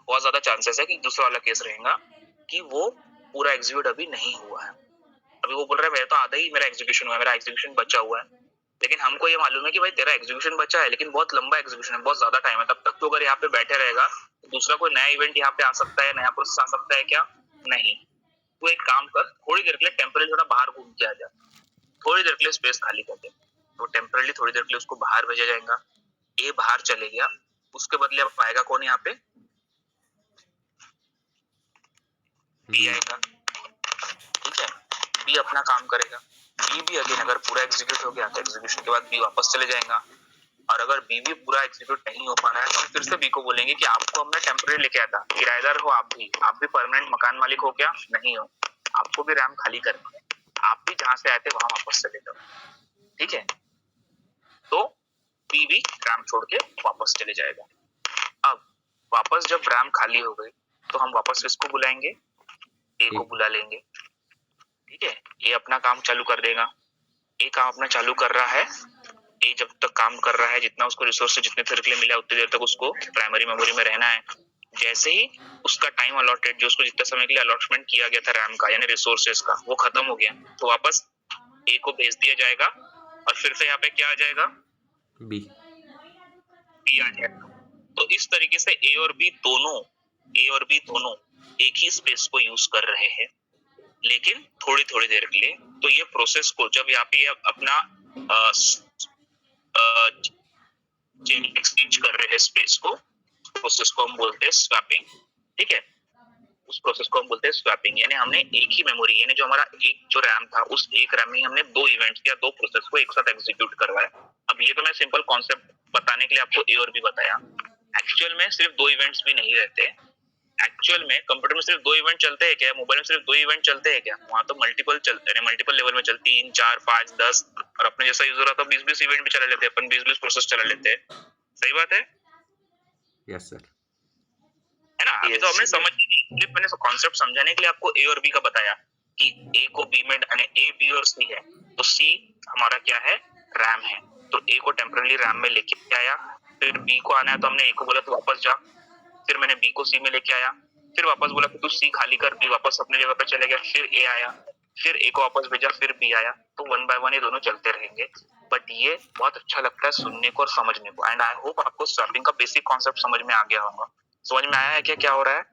बहुत ज्यादा चांसेस है कि दूसरा वाला केस रहेगा कि वो पूरा एग्जीक्यूट अभी नहीं हुआ है, अभी वो बोल रहा है मेरा तो आधा ही मेरा एग्जीक्यूशन हुआ है, मेरा एग्जीक्यूशन बचा हुआ है, लेकिन हमको ये मालूम है कि भाई तेरा एग्जीक्यूशन बचा है लेकिन बहुत लंबा एग्जीक्यूशन है, बहुत ज्यादा टाइम है, तब तक तो अगर यहाँ पे बैठे रहेगा तो दूसरा कोई नया इवेंट यहाँ पे आ सकता है, नया प्रोसेस आ सकता है क्या, नहीं। तो एक काम कर, थोड़ी देर के लिए टेम्पररी थोड़ा बाहर घूम के आ जा, थोड़ी देर के लिए स्पेस खाली कर दे, तो टेम्पररी थोड़ी देर के लिए उसको बाहर भेजा जाएगा, ए बाहर चले गया, उसके बदले अब आएगा कौन यहाँ पे, बी आएगा, ठीक है, बी अपना काम करेगा, बी भी अगेन अगर पूरा एग्जीक्यूट हो गया तो एग्जीक्यूशन के बाद बी वापस चले जाएगा, और अगर बी भी पूरा एग्जीक्यूट नहीं हो पा रहा है तो हम फिर से बी को बोलेंगे कि आपको हमने टेम्पररी लेके आया था, किराएदार हो आप भी परमानेंट मकान मालिक हो क्या, नहीं हो, आपको भी रैम खाली करनी है, आप भी जहां से आए थे वहां वापस चले जाओ, ठीक है। तो बी भी रैम छोड़ के वापस चले जाएगा। अब वापस जब रैम खाली हो गई तो हम वापस इसको बुलाएंगे, ए को बुला लेंगे, ठीक है, ये अपना काम चालू कर देगा, ए काम अपना चालू कर रहा है, ए जब तक काम कर रहा है जितना उसको रिसोर्स जितने देर के लिए मिला उतनी देर तक उसको प्राइमरी मेमोरी में रहना है, जैसे ही उसका टाइम अलॉटेड जो उसको जितने समय के लिए अलॉटमेंट किया गया था रैम का यानी रिसोर्सेज का वो खत्म हो गया तो वापस ए को भेज दिया जाएगा और फिर से यहाँ पे क्या आ जाएगा, बी आ जाएगा। तो इस तरीके से ए और बी दोनों एक ही स्पेस को यूज कर रहे हैं लेकिन थोड़ी थोड़ी देर के लिए। तो ये प्रोसेस को जब यहाँ पे अपना एक्सचेंज कर रहे हैं स्पेस को, प्रोसेस को हम बोलते हैं स्वैपिंग, ठीक है, उस प्रोसेस को हम बोलते हैं स्वैपिंग, यानी हमने एक ही मेमोरी यानी जो हमारा एक जो रैम था उस एक रैम में हमने दो इवेंट्स या दो प्रोसेस को एक साथ एग्जीक्यूट करवाया। अब ये तो मैं सिंपल कॉन्सेप्ट बताने के लिए आपको ए और बी बताया, एक्चुअल में सिर्फ दो इवेंट्स भी नहीं रहते, एक्चुअल में कंप्यूटर में सिर्फ दो इवेंट चलते हैं क्या, मोबाइल में सिर्फ दो इवेंट चलते हैं क्या, वहां तो मल्टीपल चलते हैं, मल्टीपल लेवल में चलते 3 4 5 10 और अपने जैसा यूजर आता 20-20 इवेंट भी चला लेते हैं अपन, 20-20 प्रोसेस चला लेते हैं, सही बात है, यस सर, है ना। अभी तो हमने मैंने कॉन्सेप्ट समझाने के लिए आपको ए और बी का बताया कि ए को बी में ए बी और सी है, तो सी हमारा क्या है, रैम है, तो ए को टेम्पररी रैम में लेके आया, फिर बी को आना है तो हमने ए को बोला तो वापस जा, फिर मैंने बी को सी में लेके आया, फिर वापस बोला कि तू सी खाली कर, बी वापस अपनी जगह पे चले गया, फिर ए आया, फिर ए को वापस भेजा, फिर बी आया, तो वन बाय वन ये दोनों चलते रहेंगे। बट ये बहुत अच्छा लगता है सुनने को और समझने को, एंड आई होप आपको स्वैपिंग का बेसिक कॉन्सेप्ट समझ में आ गया होगा। समझ में आया है क्या क्या हो रहा है,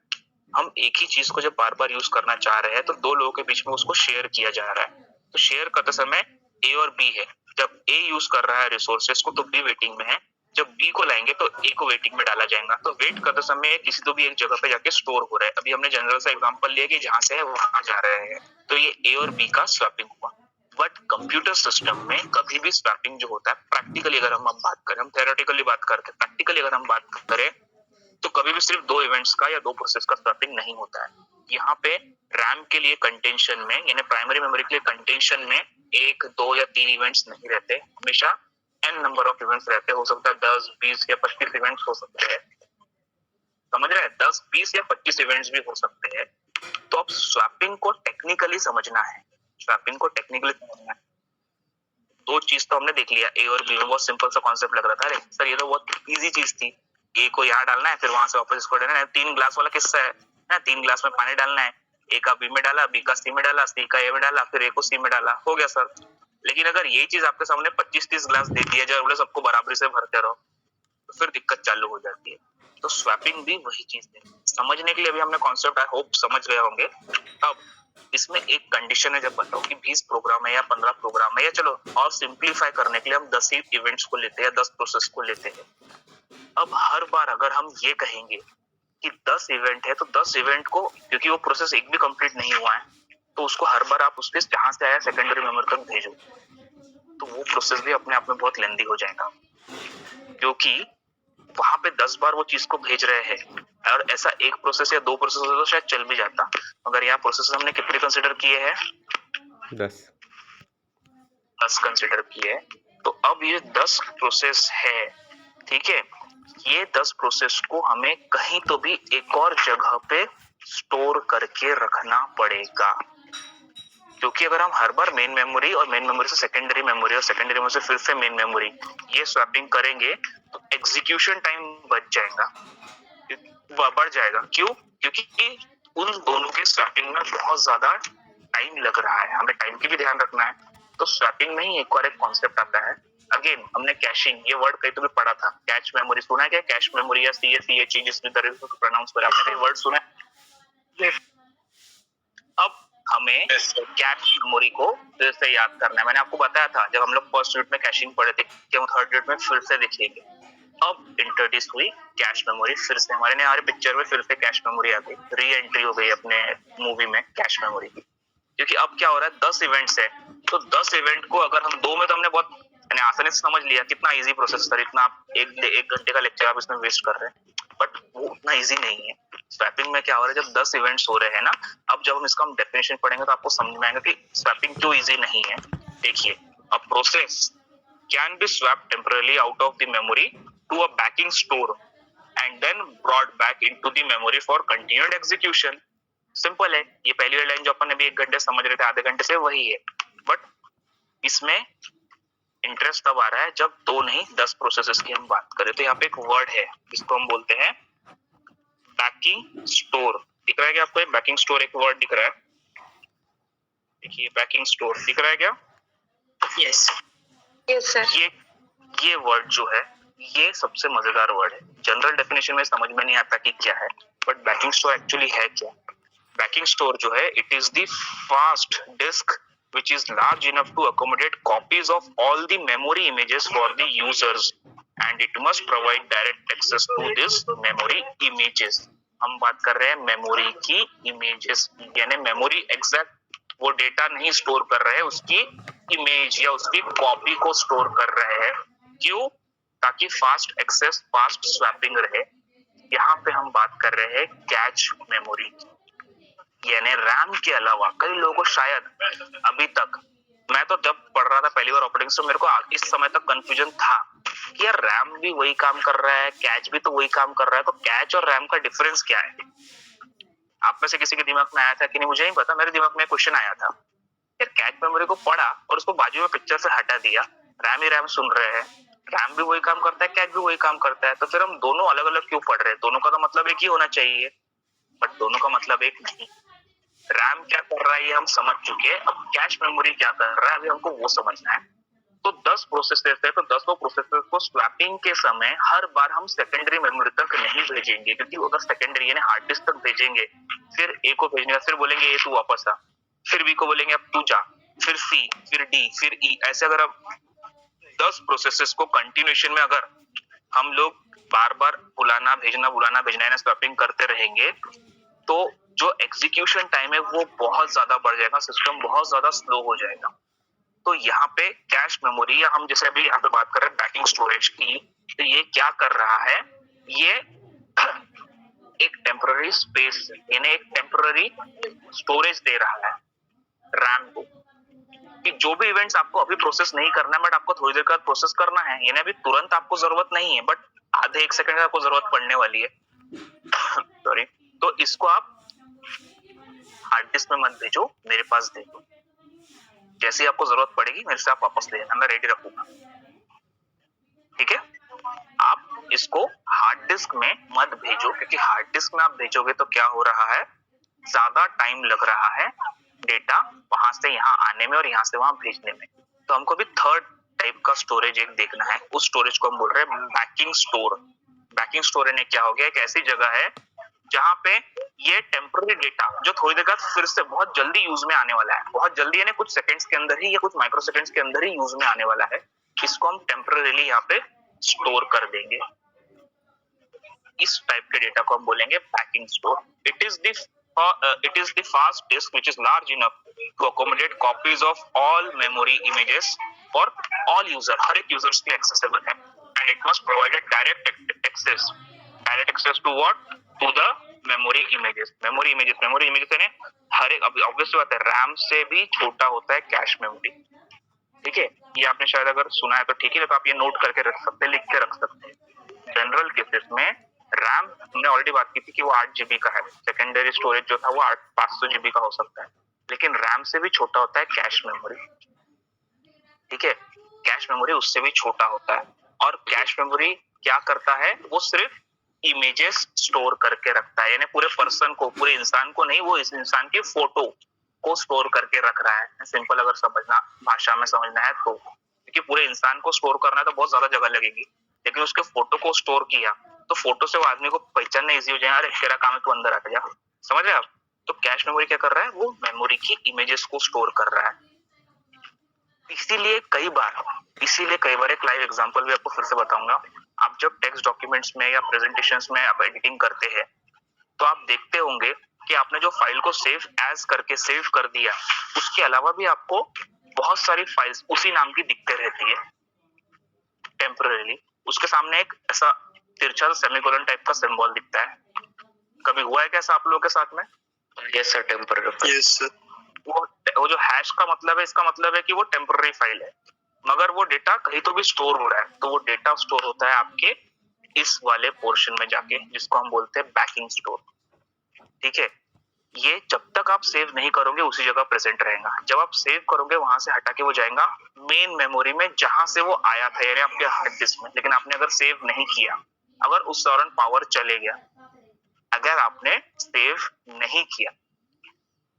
हम एक ही चीज को जब बार बार यूज करना चाह रहे हैं तो दो लोगों के बीच में उसको शेयर किया जा रहा है, तो शेयर करते समय ए और बी है, जब ए यूज कर रहा है रिसोर्सेस को तो बी वेटिंग में है, जब बी को लाएंगे तो ए को वेटिंग में डाला जाएगा, तो वेट करते समय किसी तो भी एक जगह पे जाके स्टोर हो रहा है। अभी हमने जनरल सा एग्जांपल लिया कि जहां से है वहां जा रहे हैं, तो ये ए और बी का स्वैपिंग हुआ। बट कंप्यूटर सिस्टम में कभी भी स्वैपिंग जो होता है प्रैक्टिकली अगर हम बात करें, हम थ्योरेटिकली बात करते हैं, प्रैक्टिकली अगर हम बात करें तो कभी भी सिर्फ दो इवेंट्स का या दो प्रोसेस का स्वैपिंग नहीं होता है। यहाँ पे रैम के लिए कंटेंशन में यानी प्राइमरी मेमोरी के लिए कंटेंशन में एक दो या तीन इवेंट्स नहीं रहते, हमेशा n नंबर ऑफ इवेंट्स रहते हैं, हो सकता है 10, 20 या 25 इवेंट्स हो सकते हैं, समझ रहे हैं, 10, 20 या 25 इवेंट्स भी हो सकते हैं। तो अब स्वैपिंग को टेक्निकली समझना है, स्वैपिंग को टेक्निकली समझना है। दो चीज तो हमने देख लिया, ए और बी में बहुत सिंपल सा कॉन्सेप्ट लग रहा था, अरे सर ये तो बहुत इजी चीज थी, ए को यहाँ डालना है फिर वहां से वापस इसको डालना है, 3 ग्लास वाला किस्सा है ना, 3 ग्लास में पानी डालना है, ए का बी में डाला, बी का सी में डाला, सी का ए में डाला, फिर ए को सी में डाला, हो गया सर। लेकिन अगर यही चीज आपके सामने 25-30 ग्लास दे दिया जाए, बोले सबको बराबरी से भरते रहो, तो फिर दिक्कत चालू हो जाती है। तो स्वैपिंग भी वही चीज है। समझने के लिए अभी हमने कॉन्सेप्ट आई होप समझ गए होंगे। अब इसमें एक कंडीशन है, जब बताओ कि 20 प्रोग्राम है या 15 प्रोग्राम है, या चलो और सिंप्लीफाई करने के लिए हम 10 ही इवेंट्स को लेते हैं, 10 प्रोसेस को लेते हैं। अब हर बार अगर हम ये कहेंगे कि 10 इवेंट है, तो 10 इवेंट को, क्योंकि वो प्रोसेस एक भी कंप्लीट नहीं हुआ है, तो उसको हर बार आप उसके जहां से आया सेकेंडरी मेमोरी तक भेजो, तो वो प्रोसेस भी अपने आप में बहुत लेंदी हो जाएगा, क्योंकि वहां पे 10 बार वो चीज को भेज रहे हैं। और ऐसा एक प्रोसेस या 2 प्रोसेस होता तो शायद चल भी जाता, मगर यहाँ प्रोसेस हमने कितने कंसिडर किए हैं? 10 कंसिडर किए। तो अब ये 10 प्रोसेस है, ठीक है, ये 10 प्रोसेस को हमें कहीं तो भी एक और जगह पे स्टोर करके रखना पड़ेगा, क्योंकि अगर हम हर बार मेन मेमोरी और मेन मेमोरी से सेकेंडरी मेमोरी और सेकेंडरी मेमोरी से फिर से मेन मेमोरी ये स्वैपिंग करेंगे, तो एग्जीक्यूशन टाइम बच जाएगा, बढ़ जाएगा। क्यों? क्योंकि उन दोनों के स्वैपिंग में बहुत ज्यादा टाइम लग रहा है, हमें टाइम की भी ध्यान रखना है। तो स्वैपिंग में ही एक और एक कॉन्सेप्ट आता है, अगेन हमने कैशिंग, ये वर्ड कहीं तो भी पढ़ा था, कैच मेमोरी सुना है क्या? कैश मेमोरी या CACH जिस भी तरह से प्रोनाउंस करें, आपने कहीं वर्ड सुना है? अब हमें कैश मेमोरी को फिर से याद करना है। मैंने आपको बताया था जब हम लोग फर्स्ट यूनिट में कैशिंग पढ़े थे कि हम थर्ड यूनिट में फिर से देखेंगे। अब इंट्रोड्यूस हुई कैश मेमोरी, फिर से हमारे पिक्चर में फिर से कैश मेमोरी आ गई, री एंट्री हो गई अपने मूवी में कैश मेमोरी की। क्योंकि अब क्या हो रहा है, 10 इवेंट्स है, तो 10 इवेंट को अगर हम 2 में, तो हमने बहुत आसानी से समझ लिया कितना इजी प्रोसेस है, इतना आप एक घंटे का लेक्चर आप इसमें वेस्ट कर रहे हैं, बट वो उतना इजी नहीं है। स्वैपिंग में क्या हो रहा है, जब 10 इवेंट्स हो रहे हैं ना, अब जब हम इसका हम डेफिनेशन पढ़ेंगे तो आपको समझ में आएगा कि स्वैपिंग क्यों इजी नहीं है। देखिए, a process can be swapped temporarily out of the memory to a backing store and then brought back into the memory for continued execution. Simple है, ये पहली लाइन जो अपन अभी 1 घंटे समझ रहे थे, आधे घंटे से, वही है। बट इसमें इंटरेस्ट तब आ रहा है जब 2 नहीं 10 प्रोसेसेस की हम बात करें। तो यहाँ पे एक वर्ड है जिसको हम बोलते हैं बैकिंग स्टोर। दिख रहा है क्या आपको? बैकिंग स्टोर एक वर्ड दिख रहा है, देखिए बैकिंग स्टोर दिख रहा है क्या? Yes yes sir. ये वर्ड जो है, ये सबसे मजेदार वर्ड है। जनरल डेफिनेशन में समझ में नहीं आता कि क्या है, बट बैकिंग स्टोर एक्चुअली है क्या? बैकिंग स्टोर जो है, it is the fast disk which is large enough to accommodate copies of all the memory images for the users and it must provide direct access to this memory images. हम बात कर रहे हैं memory की images, यानी memory exact वो data नहीं store कर रहे हैं, उसकी इमेज या उसकी कॉपी को स्टोर कर रहे हैं। क्यों? ताकि फास्ट एक्सेस, फास्ट स्वैपिंग रहे। यहाँ पे हम बात कर रहे हैं कैच मेमोरी, यानी रैम के अलावा कई लोगों को शायद अभी तक, मैं तो जब पढ़ रहा था पहली बार ऑपरेटिंग सिस्टम, मेरे को इस समय तक कंफ्यूजन था कि यार रैम भी वही काम कर रहा है, कैच भी तो वही काम कर रहा है, तो कैच और रैम का डिफरेंस क्या है? आप में से किसी के दिमाग में आया था कि नहीं मुझे नहीं पता, मेरे दिमाग में क्वेश्चन आया था यार, कैच मेमोरी को पढ़ा और उसको बाजू में पिक्चर से हटा दिया, रैम ही रैम सुन रहे हैं, रैम भी वही काम करता है, कैच भी वही काम करता है, तो फिर हम दोनों अलग अलग क्यों पढ़ रहे हैं? दोनों का तो मतलब एक ही होना चाहिए, बट दोनों का मतलब एक नहीं। रैम क्या कर रहा है ये हम समझ चुके हैं, अब कैश मेमोरी क्या कर रहा है अभी हमको वो समझना है। तो 10 प्रोसेसेस है, तो 10 प्रोसेसेस को स्वैपिंग के समय हर बार हम सेकेंडरी मेमोरी तक नहीं भेजेंगे, क्योंकि अगर सेकेंडरी यानी हार्ड डिस्क तक भेजेंगे, फिर ए को भेजने, फिर बोलेंगे ए तू वापस आ, फिर बी को बोलेंगे अब तू जा, फिर सी, फिर डी, फिर ई, ऐसे अगर अब 10 प्रोसेसेस को कंटिन्यूएशन में अगर हम लोग बार बार बुलाना भेजना यानी स्वैपिंग करते रहेंगे, तो जो एग्जीक्यूशन टाइम है वो बहुत ज्यादा बढ़ जाएगा, सिस्टम बहुत ज्यादा स्लो हो जाएगा। तो यहाँ पे कैश मेमोरी, या हम जैसे अभी यहाँ पे बात कर रहे हैं बैकिंग स्टोरेज की, तो ये क्या कर रहा है, ये एक टेम्पररी स्पेस यानी एक टेम्पररी स्टोरेज दे रहा है रैम को। कि जो भी इवेंट्स आपको अभी प्रोसेस नहीं करना है बट आपको थोड़ी देर बाद प्रोसेस करना है, यानी अभी तुरंत आपको जरूरत नहीं है बट आधे एक सेकंड आपको जरूरत पड़ने वाली है सॉरी, तो इसको आप हार्ड डिस्क में मत भेजो, मेरे पास दे दो। जैसे ही आपको जरूरत पड़ेगी मेरे से आप वापस ले लेना, मैं रेडी रखूंगा। ठीक है, आप इसको हार्ड डिस्क में मत भेजो, क्योंकि हार्ड डिस्क में आप भेजोगे तो क्या हो रहा है, ज्यादा टाइम लग रहा है डेटा वहां से यहाँ आने में और यहाँ से वहां भेजने में। तो हमको भी थर्ड टाइप का स्टोरेज एक देखना है, उस स्टोरेज को हम बोल रहे हैं बैकिंग स्टोर। बैकिंग स्टोर यानी क्या हो गया, एक ऐसी जगह है जहां पे ये टेम्पररी डेटा जो थोड़ी देर बाद फिर से बहुत जल्दी यूज में आने वाला है, बहुत जल्दी यानी कुछ सेकंड्स के अंदर ही या कुछ माइक्रो सेकंड्स के अंदर ही यूज में आने वाला है, इसको हम टेम्पररीली यहाँ पे स्टोर कर देंगे। इस टाइप के डेटा को हम बोलेंगे backing store. It is the fast disk which is large enough to accommodate copies of all memory images for all user, हर एक यूजर्स के एक्सेसिबल है, and it must provided direct access to what, to the memory images. Memory images यानी हर एक, obvious बात है, RAM से भी छोटा होता है कैश मेमोरी। ठीक है, ये आपने शायद अगर सुना है तो ठीक है, तो आप ये नोट करके रख सकते हैं, लिख के रख सकते हैं। जनरल केसेस में रैम, हमने ऑलरेडी बात की थी कि वो 8 GB का है, सेकेंडरी स्टोरेज जो था वो 500 GB का हो सकता है, लेकिन रैम से भी छोटा होता है कैश मेमोरी। ठीक है, कैश मेमोरी उससे भी छोटा होता है, और कैश मेमोरी क्या करता है, वो सिर्फ इमेजेस स्टोर करके रखता है, यानी पूरे पर्सन को, पूरे इंसान को नहीं, वो इस इंसान की फोटो को स्टोर करके रख रहा है। सिंपल अगर समझना, भाषा में समझना है तो, क्योंकि पूरे इंसान को स्टोर करना है तो बहुत ज्यादा जगह लगेगी, लेकिन उसके फोटो को स्टोर किया तो फोटो से वो आदमी को पहचानना इजी हो जाएगा, अरे तेरा काम है तू अंदर आ जा, समझ रहे आप। तो कैश मेमोरी क्या कर रहा है, वो मेमोरी की इमेजेस को स्टोर कर रहा है। इसीलिए कई बार एक लाइव एग्जांपल भी आपको फिर से बताऊंगा, आप जब टेक्स्ट डॉक्यूमेंट्स में या प्रेजेंटेशंस में आप एडिटिंग करते हैं तो आप देखते होंगे कि आपने जो फाइल को सेव एज करके सेव कर दिया, उसके अलावा भी आपको बहुत सारी फाइल्स उसी नाम की दिखते रहती है टेम्पररीली। उसके सामने एक ऐसा तिरछा सेमीकोलन टाइप का सिंबल दिखता है। कभी हुआ है क्या ऐसा आप लोगों के साथ में? Yes sir, temporary. Yes sir. वो जो हैश का मतलब है, इसका मतलब है कि वो टेम्पररी फाइल है, मगर वो डेटा कहीं तो भी स्टोर हो रहा है, तो वो डेटा स्टोर होता है आपके इस वाले पोर्शन में जाके, जिसको हम बोलते हैं बैकिंग स्टोर। ठीक है, ये जब तक आप सेव नहीं करोगे उसी जगह प्रेजेंट रहेगा, जब आप सेव करोगे वहां से हटा के वो जाएगा मेन मेमोरी में जहां से वो आया था, यानी आपके हार्ड डिस्क में। लेकिन आपने अगर सेव नहीं किया, अगर उस दौरान पावर चले गया, अगर आपने सेव नहीं किया,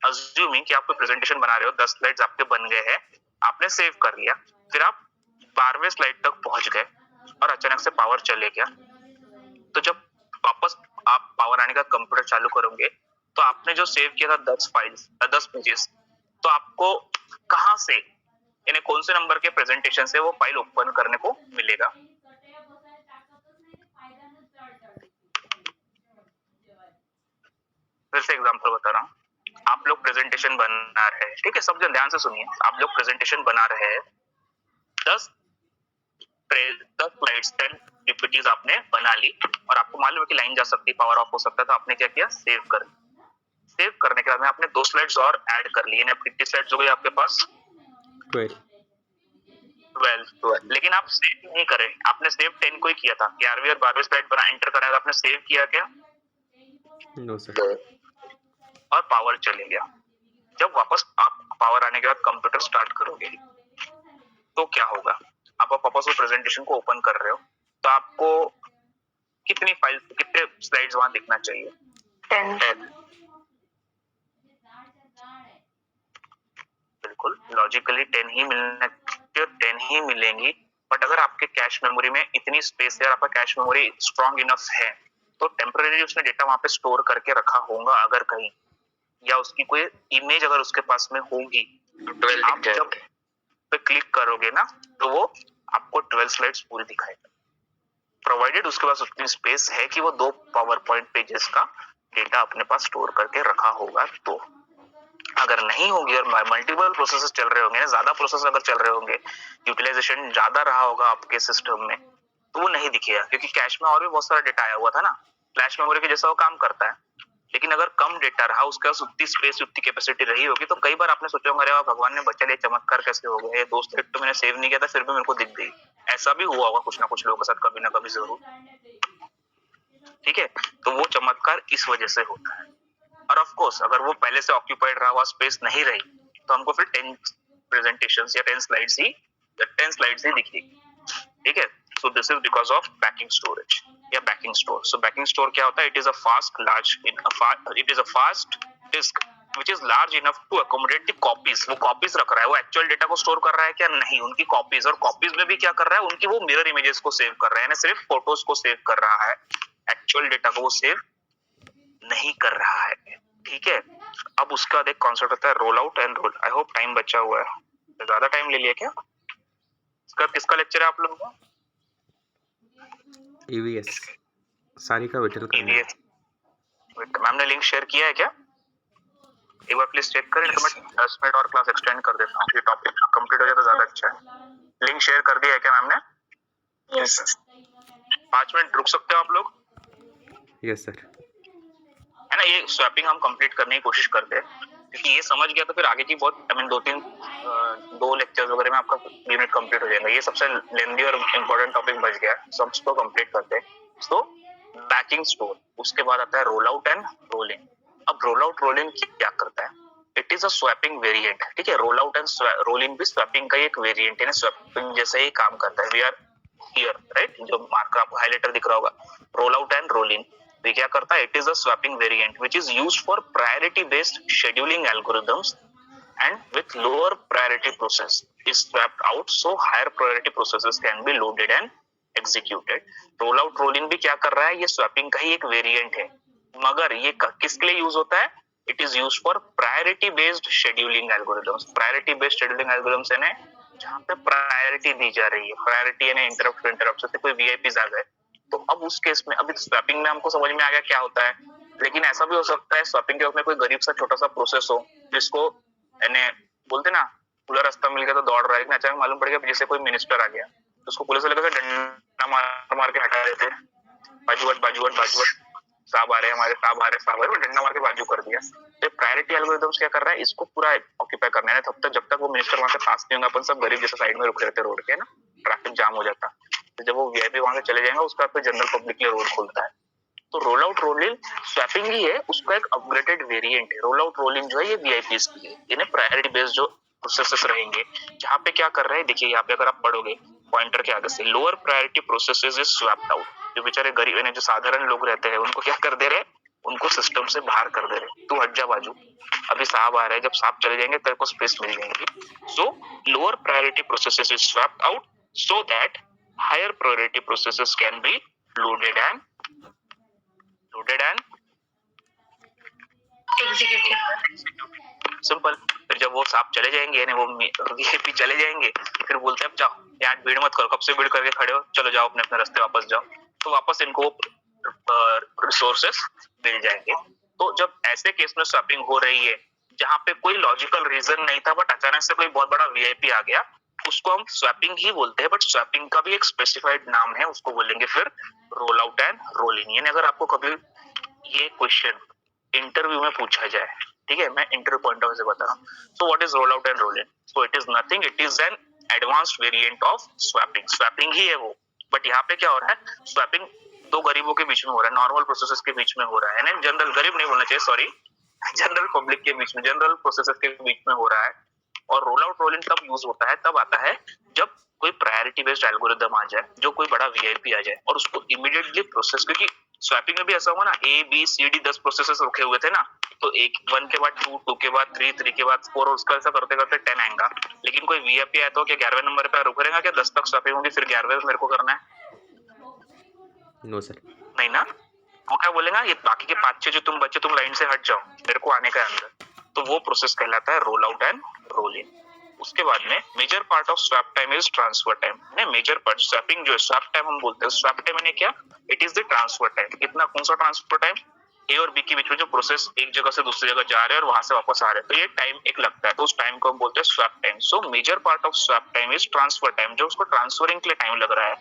अज्यूमिंग कि आप कोई प्रेजेंटेशन बना रहे हो, 10 स्लाइड्स आपके बन गए हैं, आपने सेव कर लिया, फिर आप 12वें स्लाइड तक पहुंच गए और अचानक से पावर चले गया, तो जब वापस आप पावर आने का कंप्यूटर चालू करोगे तो आपने जो सेव किया था 10 पेजेस, तो आपको कहां से, यानी कौन से नंबर के प्रेजेंटेशन से वो फाइल ओपन करने को मिलेगा? फिर से एग्जांपल बता रहा हूँ, आप लोग प्रेजेंटेशन बना रहे हैं, ठीक है, सब जन ध्यान से सुनिए, आप लोग प्रेजेंटेशन बना रहे हैं, 10 स्लाइड्स 10 पीपीटीज आपने बना ली और आपको मालूम है कि लाइन जा सकती है, पावर ऑफ हो सकता है, तो आपने क्या किया, सेव कर। सेव करने के बाद में आपने 2 स्लाइड्स और ऐड कर लिए, अब कितनी स्लाइड्स हो गई आपके पास? 12। लेकिन आप सेव नहीं करे, आपने सेव 10 को ही किया था, 11वीं और 12वीं स्लाइड बना एंटर करना, आपने सेव किया क्या? No sir. और पावर चले गया। जब वापस आप पावर आने के बाद कंप्यूटर स्टार्ट करोगे तो क्या होगा, आप वापस वो प्रेजेंटेशन को ओपन कर रहे हो, तो आपको कितनी फाइल, कितने स्लाइड्स वहां दिखना चाहिए? 10। बिल्कुल लॉजिकली 10 ही मिलना, 10 ही मिलेंगी, बट अगर आपके कैश मेमोरी में इतनी स्पेस है और आपका कैश मेमोरी स्ट्रॉन्ग इनफ है, तो टेम्पररी उसने डेटा वहां पे स्टोर करके रखा होगा अगर कहीं, या उसकी कोई इमेज अगर उसके पास में होगी, आप जब पे क्लिक करोगे ना तो वो आपको 12 स्लाइड्स पूरी दिखाएगा, प्रोवाइडेड उसके पास उतनी स्पेस है कि वो 2 पावर पॉइंट पेजेस का डेटा अपने पास स्टोर करके रखा होगा। तो अगर नहीं होगी और मल्टीपल प्रोसेसेस चल रहे होंगे, ज्यादा प्रोसेस अगर चल रहे होंगे, यूटिलाइजेशन ज्यादा रहा होगा आपके सिस्टम में, तो वो नहीं दिखेगा, क्योंकि कैश में और भी बहुत सारा डेटा आया हुआ था ना, फ्लैश मेमोरी के जैसा वो काम करता है। लेकिन अगर कम डेटा रहा, उसके पास उतनी स्पेस उतनी कैपेसिटी रही होगी, तो कई बार आपने सोचा होगा अरे वाह भगवान ने बचा लिया, चमत्कार कैसे हो गया, ये 2 स्टेट तो मैंने सेव नहीं किया था फिर भी मेरे को दिख गई। ऐसा भी हुआ होगा कुछ ना कुछ लोगों के साथ कभी ना कभी जरूर, ठीक है। तो वो चमत्कार इस वजह से होता है। और ऑफ कोर्स अगर वो पहले से ऑक्यूपाइड रहा हुआ स्पेस नहीं रही तो हमको फिर 10 प्रेजेंटेशंस या 10 स्लाइड्स ही दिखेगी, ठीक है। So this is because of backing storage या backing store. So backing store क्या होता है? It is a fast disk which is large enough to accommodate the copies। वो कॉपीज रख रहा है, वो एक्चुअल डेटा को स्टोर कर रहा है क्या? नहीं, उनकी कॉपीज। और कॉपीज में भी क्या कर रहा है? उनकी वो मिरर इमेजेस को सेव कर रहा है, यानी सिर्फ फोटोज को सेव कर रहा है, एक्चुअल डेटा को वो सेव नहीं कर रहा है, ठीक है। अब उसका एक कॉन्सेप्ट होता है roll out and roll. I hope time बचा हुआ है, ज्यादा टाइम ले लिया क्या? इसका किसका लेक्चर है आप लोगों का? EVS सारिका विठल करना है। मैम ने लिंक शेयर किया है क्या? एक बार प्लीज चेक करें, तो मैं 10 मिनट और क्लास एक्सटेंड कर देता हूँ, ये टॉपिक कंप्लीट हो जाए तो ज्यादा अच्छा है। लिंक शेयर कर दिया है क्या मैम ने? Yes sir. 5 मिनट रुक सकते हो आप लोग? Yes sir. है ना, ये स्वैपिंग हम कंप्लीट करने की कोशिश करते हैं, क्योंकि ये समझ गया तो फिर आगे की बहुत दो लेक्चर्स वगैरह में आपका यूनिट कंप्लीट हो जाएगा। ये सबसे लेंथी और इम्पोर्टेंट टॉपिक बच गया, सबको कंप्लीट करते हैं। सो बैकिंग स्टोर, उसके बाद आता है रोल आउट एंड रोलिंग। अब रोल आउट रोलिंग क्या करता है? It is a swapping variant, ठीक है। रोल आउट एंड रोलिंग भी स्वैपिंग का एक वेरिएंट है, स्वैपिंग जैसे ही काम करता है। वी आर हियर, राइट, जो मार्कर आपको हाइलाइटर दिख रहा होगा, रोल आउट एंड रोलिंग भी क्या करता है? It is a swapping variant which is used for priority based scheduling algorithms and with lower priority process is swapped out so higher priority processes can be loaded and executed। roll out rolling भी क्या कर रहा है? ये swapping का ही एक variant है, मगर ये किसके लिए यूज होता है? It is use for priority based scheduling algorithms. Priority based scheduling algorithms है जहाँ पे प्रायोरिटी दी जा रही है, प्रायोरिटी यानी इंटरप्ट से कोई वीआईपीज आ गए, तो अब उस केस में अभी स्वैपिंग में हमको समझ में आ गया क्या होता है। लेकिन ऐसा भी हो सकता है स्वैपिंग के वक्त में कोई गरीब सा छोटा सा प्रोसेस हो, जिसको यानी बोलते ना खुला रास्ता मिल गया तो दौड़ रहा है, लेकिन अचानक मालूम पड़ गया जैसे कोई मिनिस्टर आ गया तो उसको पुलिस वाले कैसे डंडा मार के हटा देते, बाजूवट साहब आ रहे हैं, हमारे साहब आ रहे, डंडा मार के बाजू कर दिया। तो प्रायोरिटी एल्गोरिथम्स क्या कर रहा है? इसको पूरा ऑक्यूपाई करना है, तब तक जब तक वो मिनिस्टर वहां से पास नहीं होगा, अपन सब गरीब जैसे साइड में रुके रहते रोड के ना, ट्रैफिक जाम हो जाता। तो जब वो वीआईपी वहां से चले जाएंगे उसके बाद जनरल पब्लिक के लिए रोड खुलता है। तो रोल आउट रोलिंग स्वैपिंग ही है, उसका एक अपग्रेडेड वेरिएंट है। रोल आउट रोलिंग जो है ये वीआईपीज की है, यानी प्रायोरिटी बेस्ड जो प्रोसेसेस रहेंगे, जहाँ पे क्या कर रहे हैं देखिए यहाँ पे अगर आप पढ़ोगे पॉइंटर के आगे से, lower priority processes is swapped out. जो बेचारे गरीब यानी जो साधारण लोग रहते हैं उनको क्या कर दे रहे? उनको सिस्टम से बाहर कर दे रहे, तू हट जा बाजू, अभी साहब आ रहे हैं, जब साहब चले जाएंगे तेरे को स्पेस मिल जाएगी। So lower priority processes is swapped out so that higher priority processes can be loaded and simple. फिर जब वो साहब चले जाएंगे यानी वो वीआईपी चले जाएंगे, फिर बोलते हैं अब जाओ यहाँ भीड़ मत करो, कब से भीड़ करके खड़े हो, चलो जाओ अपने अपने रास्ते वापस जाओ। तो वापस इनको रिसोर्सेस मिल जाएंगे। तो जब ऐसे केस में स्वैपिंग हो रही है जहाँ पे कोई लॉजिकल रीजन नहीं था बट अचानक से कोई बहुत बड़ा वीआईपी आ गया, उसको हम स्वैपिंग ही बोलते हैं। बट स्वैपिंग का भी एक स्पेसिफाइड नाम है, उसको बोलेंगे फिर roll out and roll in. यानी अगर आपको कभी ये क्वेश्चन इंटरव्यू में पूछा जाए, ठीक है, मैं इंटरव्यू पॉइंट ऑफ व्यू से बता रहा हूँ, so what is roll out and roll in? So it is nothing, it is an advanced variant of swapping. Swapping ही है वो, बट यहाँ पे क्या हो रहा है? स्वैपिंग दो गरीबों के बीच में हो रहा है, नॉर्मल प्रोसेसेस के बीच में हो रहा है, जनरल गरीब नहीं बोलना चाहिए, सॉरी, जनरल पब्लिक के बीच में, जनरल प्रोसेसेस के बीच में हो रहा है। और रोल आउट रोल इन तब यूज होता है, तब आता है जब कोई प्रायोरिटी बेस्ड एल्गोरिथम आ जाए, जो कोई बड़ा वीआईपी आ जाए और उसको इमीडिएटली प्रोसेस, क्योंकि स्वैपिंग में भी ऐसा हुआ ना, A B C D 10 processes रखे हुए थे ना, तो एक 1 के बाद 2, 2 के बाद 3, 3 के बाद 4 और उसका ऐसा करते करते 10 आएगा। लेकिन कोई वीआईपी आया तो क्या 11वें नंबर पे रुक रहेगा क्या? 10 तक स्वैपिंग होगी, फिर 11वें मेरे को करना है? No sir. नहीं ना, वो क्या बोलेगा, ये बाकी के 5-6 जो तुम बच्चे तुम लाइन से हट जाओ, मेरे को आने का अंदर। तो वो प्रोसेस कहलाता है roll out and roll in. उसके बाद में major part of swap time is transfer time. ने मेजर पार्ट स्वैपिंग जो है, स्वैप टाइम हम बोलते हैं, स्वैप टाइम यानी क्या? It is the transfer time. कितना, कौन सा ट्रांसफर टाइम? ए और बी के बीच में जो प्रोसेस एक जगह से दूसरी जगह जा रहे हैं और वहां से वापस आ रहे हैं, तो ये टाइम एक लगता है, तो उस टाइम को हम बोलते हैं swap time. So major part of swap time is transfer time, जो उसको ट्रांसफरिंग के लिए टाइम लग रहा है,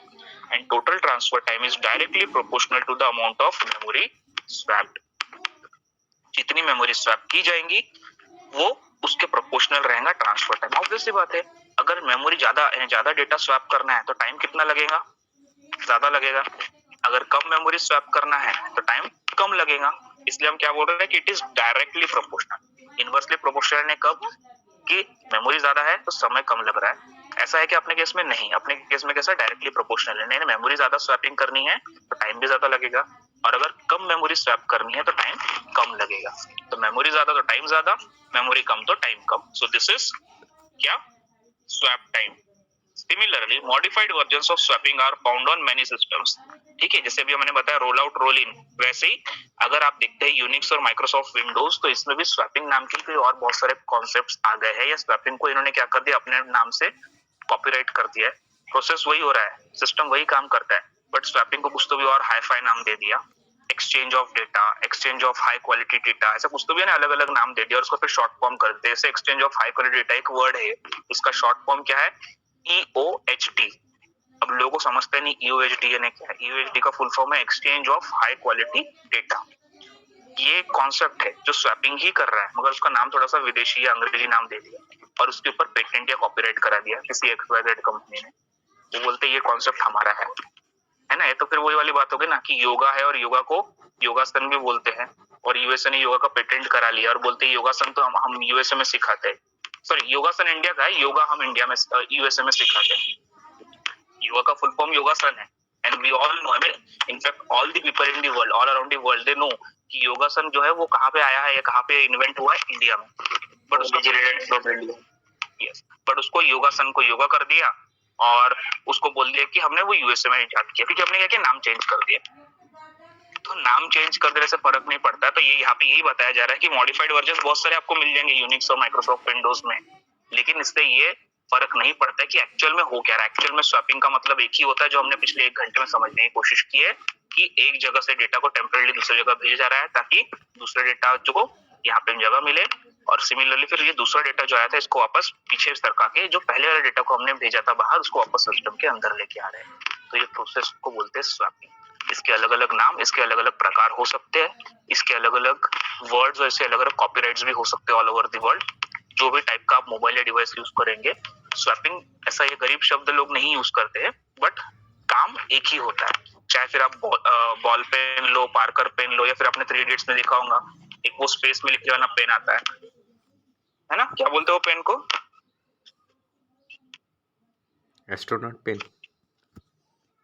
and total transfer time is directly proportional to the amount of memory swapped। जितनी मेमोरी स्वैप की जाएंगी वो उसके प्रोपोर्शनल रहेगा ट्रांसफर टाइम। ऑब्वियस सी बात है, अगर मेमोरी ज्यादा डेटा स्वैप करना है तो टाइम कितना लगेगा, ज्यादा लगेगा। अगर कम मेमोरी स्वैप करना है तो टाइम कम लगेगा। इसलिए हम क्या बोल रहे हैं कि it is directly proportional. Inversely proportional है कब, कि मेमोरी ज्यादा है तो समय कम लग रहा है। ऐसा है कि अपने केस में नहीं, अपने केस में कैसा डायरेक्टली प्रोपोर्शनल है। नहीं, मेमोरी ज्यादा स्वैपिंग करनी है तो टाइम भी ज्यादा लगेगा, और अगर कम मेमोरी स्वैप करनी है तो टाइम कम लगेगा। तो मेमोरी ज्यादा तो टाइम ज्यादा, मेमोरी कम तो टाइम कम। सो दिस इज क्या, swap time. Similarly, modified versions of swapping are found on many systems. ठीक है, जैसे अभी मैंने बताया रोल आउट रोल इन, वैसे ही अगर आप देखते हैं यूनिक्स और माइक्रोसॉफ्ट विंडोज, तो इसमें भी स्वैपिंग नाम के कोई और बहुत सारे कॉन्सेप्ट्स आ गए हैं, या स्वैपिंग को इन्होंने क्या कर दिया, अपने नाम से कॉपीराइट कर दिया है। प्रोसेस वही हो रहा है, सिस्टम वही काम करता है, बट स्वैपिंग को कुछ तो भी और हाई-फाई नाम दे दिया। Exchange of data, exchange of high quality data, ऐसा कुछ तो भी है ना, अलग अलग नाम दे दिया और उसको फिर शॉर्ट फॉर्म कर देते हैं। जैसे exchange of high quality data एक वर्ड है, इसका शॉर्ट फॉर्म क्या है, EOHD। अब लोगों को समझते नहीं EOHD यानी क्या है। EOHD का फुल फॉर्म है exchange of high quality data. ये कॉन्सेप्ट है जो स्वैपिंग ही कर रहा है, मगर उसका नाम थोड़ा सा विदेशी या अंग्रेजी नाम दे दिया और उसके ऊपर पेटेंट या कॉपीराइट करा दिया किसी XYZ कंपनी ने। वो बोलते ये कॉन्सेप्ट हमारा है ना। ये तो फिर वही वाली बात होगी ना कि योगा है और योगा को योगासन भी बोलते हैं, और यूएसए ने योगा का पेटेंट करा लिया और बोलते हैं योगासन तो हम यूएसए में सिखाते हैं। सॉरी, योगासन इंडिया का है, योगा हम इंडिया में यूएसए में सिखाते हैं। योगा का फुल फॉर्म योगासन है, and we all know, I mean in fact all the people in the world, all around the world, they know कि योगासन जो है वो कहाँ पे आया है या कहाँ पे इन्वेंट हुआ है, इंडिया में। बट उसको यस, बट उसको योगासन को योगा कर दिया और उसको बोल दिया कि हमने वो यूएसए में इजाद किया, क्योंकि हमने क्या किया, नाम चेंज कर दिया। तो नाम चेंज कर देने से फर्क नहीं पड़ता। तो ये यहाँ पे यही बताया जा रहा है कि मॉडिफाइड वर्जन बहुत सारे आपको मिल जाएंगे यूनिक्स और माइक्रोसॉफ्ट विंडोज में, लेकिन इससे ये फर्क नहीं पड़ता है कि एक्चुअल में हो क्या रहा है। एक्चुअल में स्वैपिंग का मतलब एक ही होता है, जो हमने पिछले 1 घंटे में समझने की कोशिश की है, कि एक जगह से डेटा को टेम्परेरी दूसरी जगह भेजा जा रहा है ताकि दूसरा डेटा जो यहाँ पे जगह मिले, और सिमिलरली फिर ये दूसरा डेटा जो आया था इसको वापस पीछे सरका के जो पहले वाले डेटा को हमने भेजा था बाहर, उसको वापस सिस्टम के अंदर लेके आ रहे हैं। तो ये प्रोसेस को बोलते हैं स्वैपिंग। इसके अलग अलग नाम, इसके अलग अलग प्रकार हो सकते हैं, इसके अलग अलग वर्ड्स और इसके अलग अलग कॉपीराइट्स भी हो सकते हैं ऑल ओवर द वर्ल्ड। जो भी टाइप का आप मोबाइल या डिवाइस यूज करेंगे, स्वैपिंग ऐसा ये गरीब शब्द लोग नहीं यूज करते हैं, बट काम एक ही होता है। चाहे फिर आप बॉल पेन लो, पार्कर पेन लो, या फिर आपने 3 इडियट्स में देखा होगा एक वो स्पेस में लिखने वाला पेन आता है ना, क्या बोलते हो पेन को, एस्ट्रोनॉट पेन।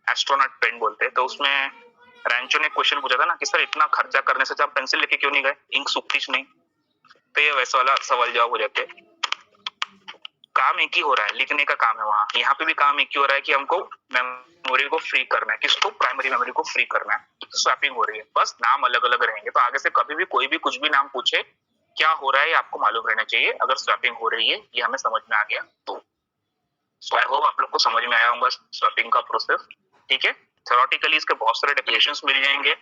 एस्ट्रोनॉट पेन बोलते हैं। तो उसमें रैंचो ने क्वेश्चन पूछा था ना कि सर इतना खर्चा करने से आप पेंसिल लेके क्यों नहीं गए, इंक सूखती नहीं। तो ये वैसा वाला सवाल जवाब हो जाते हैं। काम एक ही हो रहा है, लिखने का काम है वहां, यहाँ पे भी काम एक ही हो रहा है कि हमको मेमोरी को फ्री करना है। किसको, प्राइमरी मेमोरी को फ्री करना है। तो स्वैपिंग हो रही है, बस नाम अलग अलग रहेंगे। तो आगे से कभी भी कोई भी कुछ भी नाम पूछे, क्या हो रहा है ये आपको मालूम रहना चाहिए। अगर स्वैपिंग हो रही है, ये हमें समझ में आ गया तो। सो आई होप आप लोग को समझ में आया होगा स्वैपिंग का प्रोसेस। ठीक है, थ्योरेटिकली इसके बहुत सारे डेफिनेशंस मिल जाएंगे।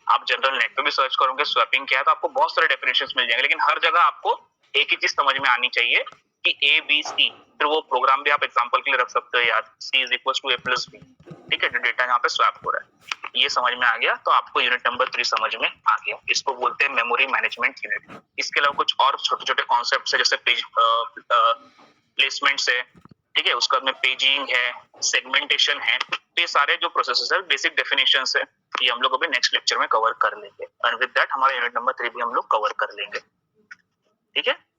आप जनरल नेट पे भी सर्च करोगे स्वैपिंग क्या है तो आपको बहुत सारे डेफिनेशंस मिल जाएंगे, लेकिन हर जगह आपको एक ही चीज समझ में आनी चाहिए कि ABC, फिर वो प्रोग्राम भी आप एग्जांपल के लिए रख सकते हो यार, C = A + B। ठीक है, जो डेटा यहाँ पे स्वैप हो रहा है, ये समझ में आ गया तो आपको यूनिट नंबर 3 समझ में आ गया। इसको बोलते हैं मेमोरी मैनेजमेंट यूनिट। इसके अलावा कुछ और छोटे छोटे कॉन्सेप्ट है, जैसे पेज प्लेसमेंट है, ठीक है, उसके बाद में पेजिंग है, सेगमेंटेशन है। तो ये सारे जो प्रोसेसेस है, बेसिक डेफिनेशंस है, ये हम लोग अभी नेक्स्ट लेक्चर में कवर कर लेंगे। एंड विद दैट हमारा यूनिट नंबर 3 भी हम लोग कवर कर लेंगे। ठीक है।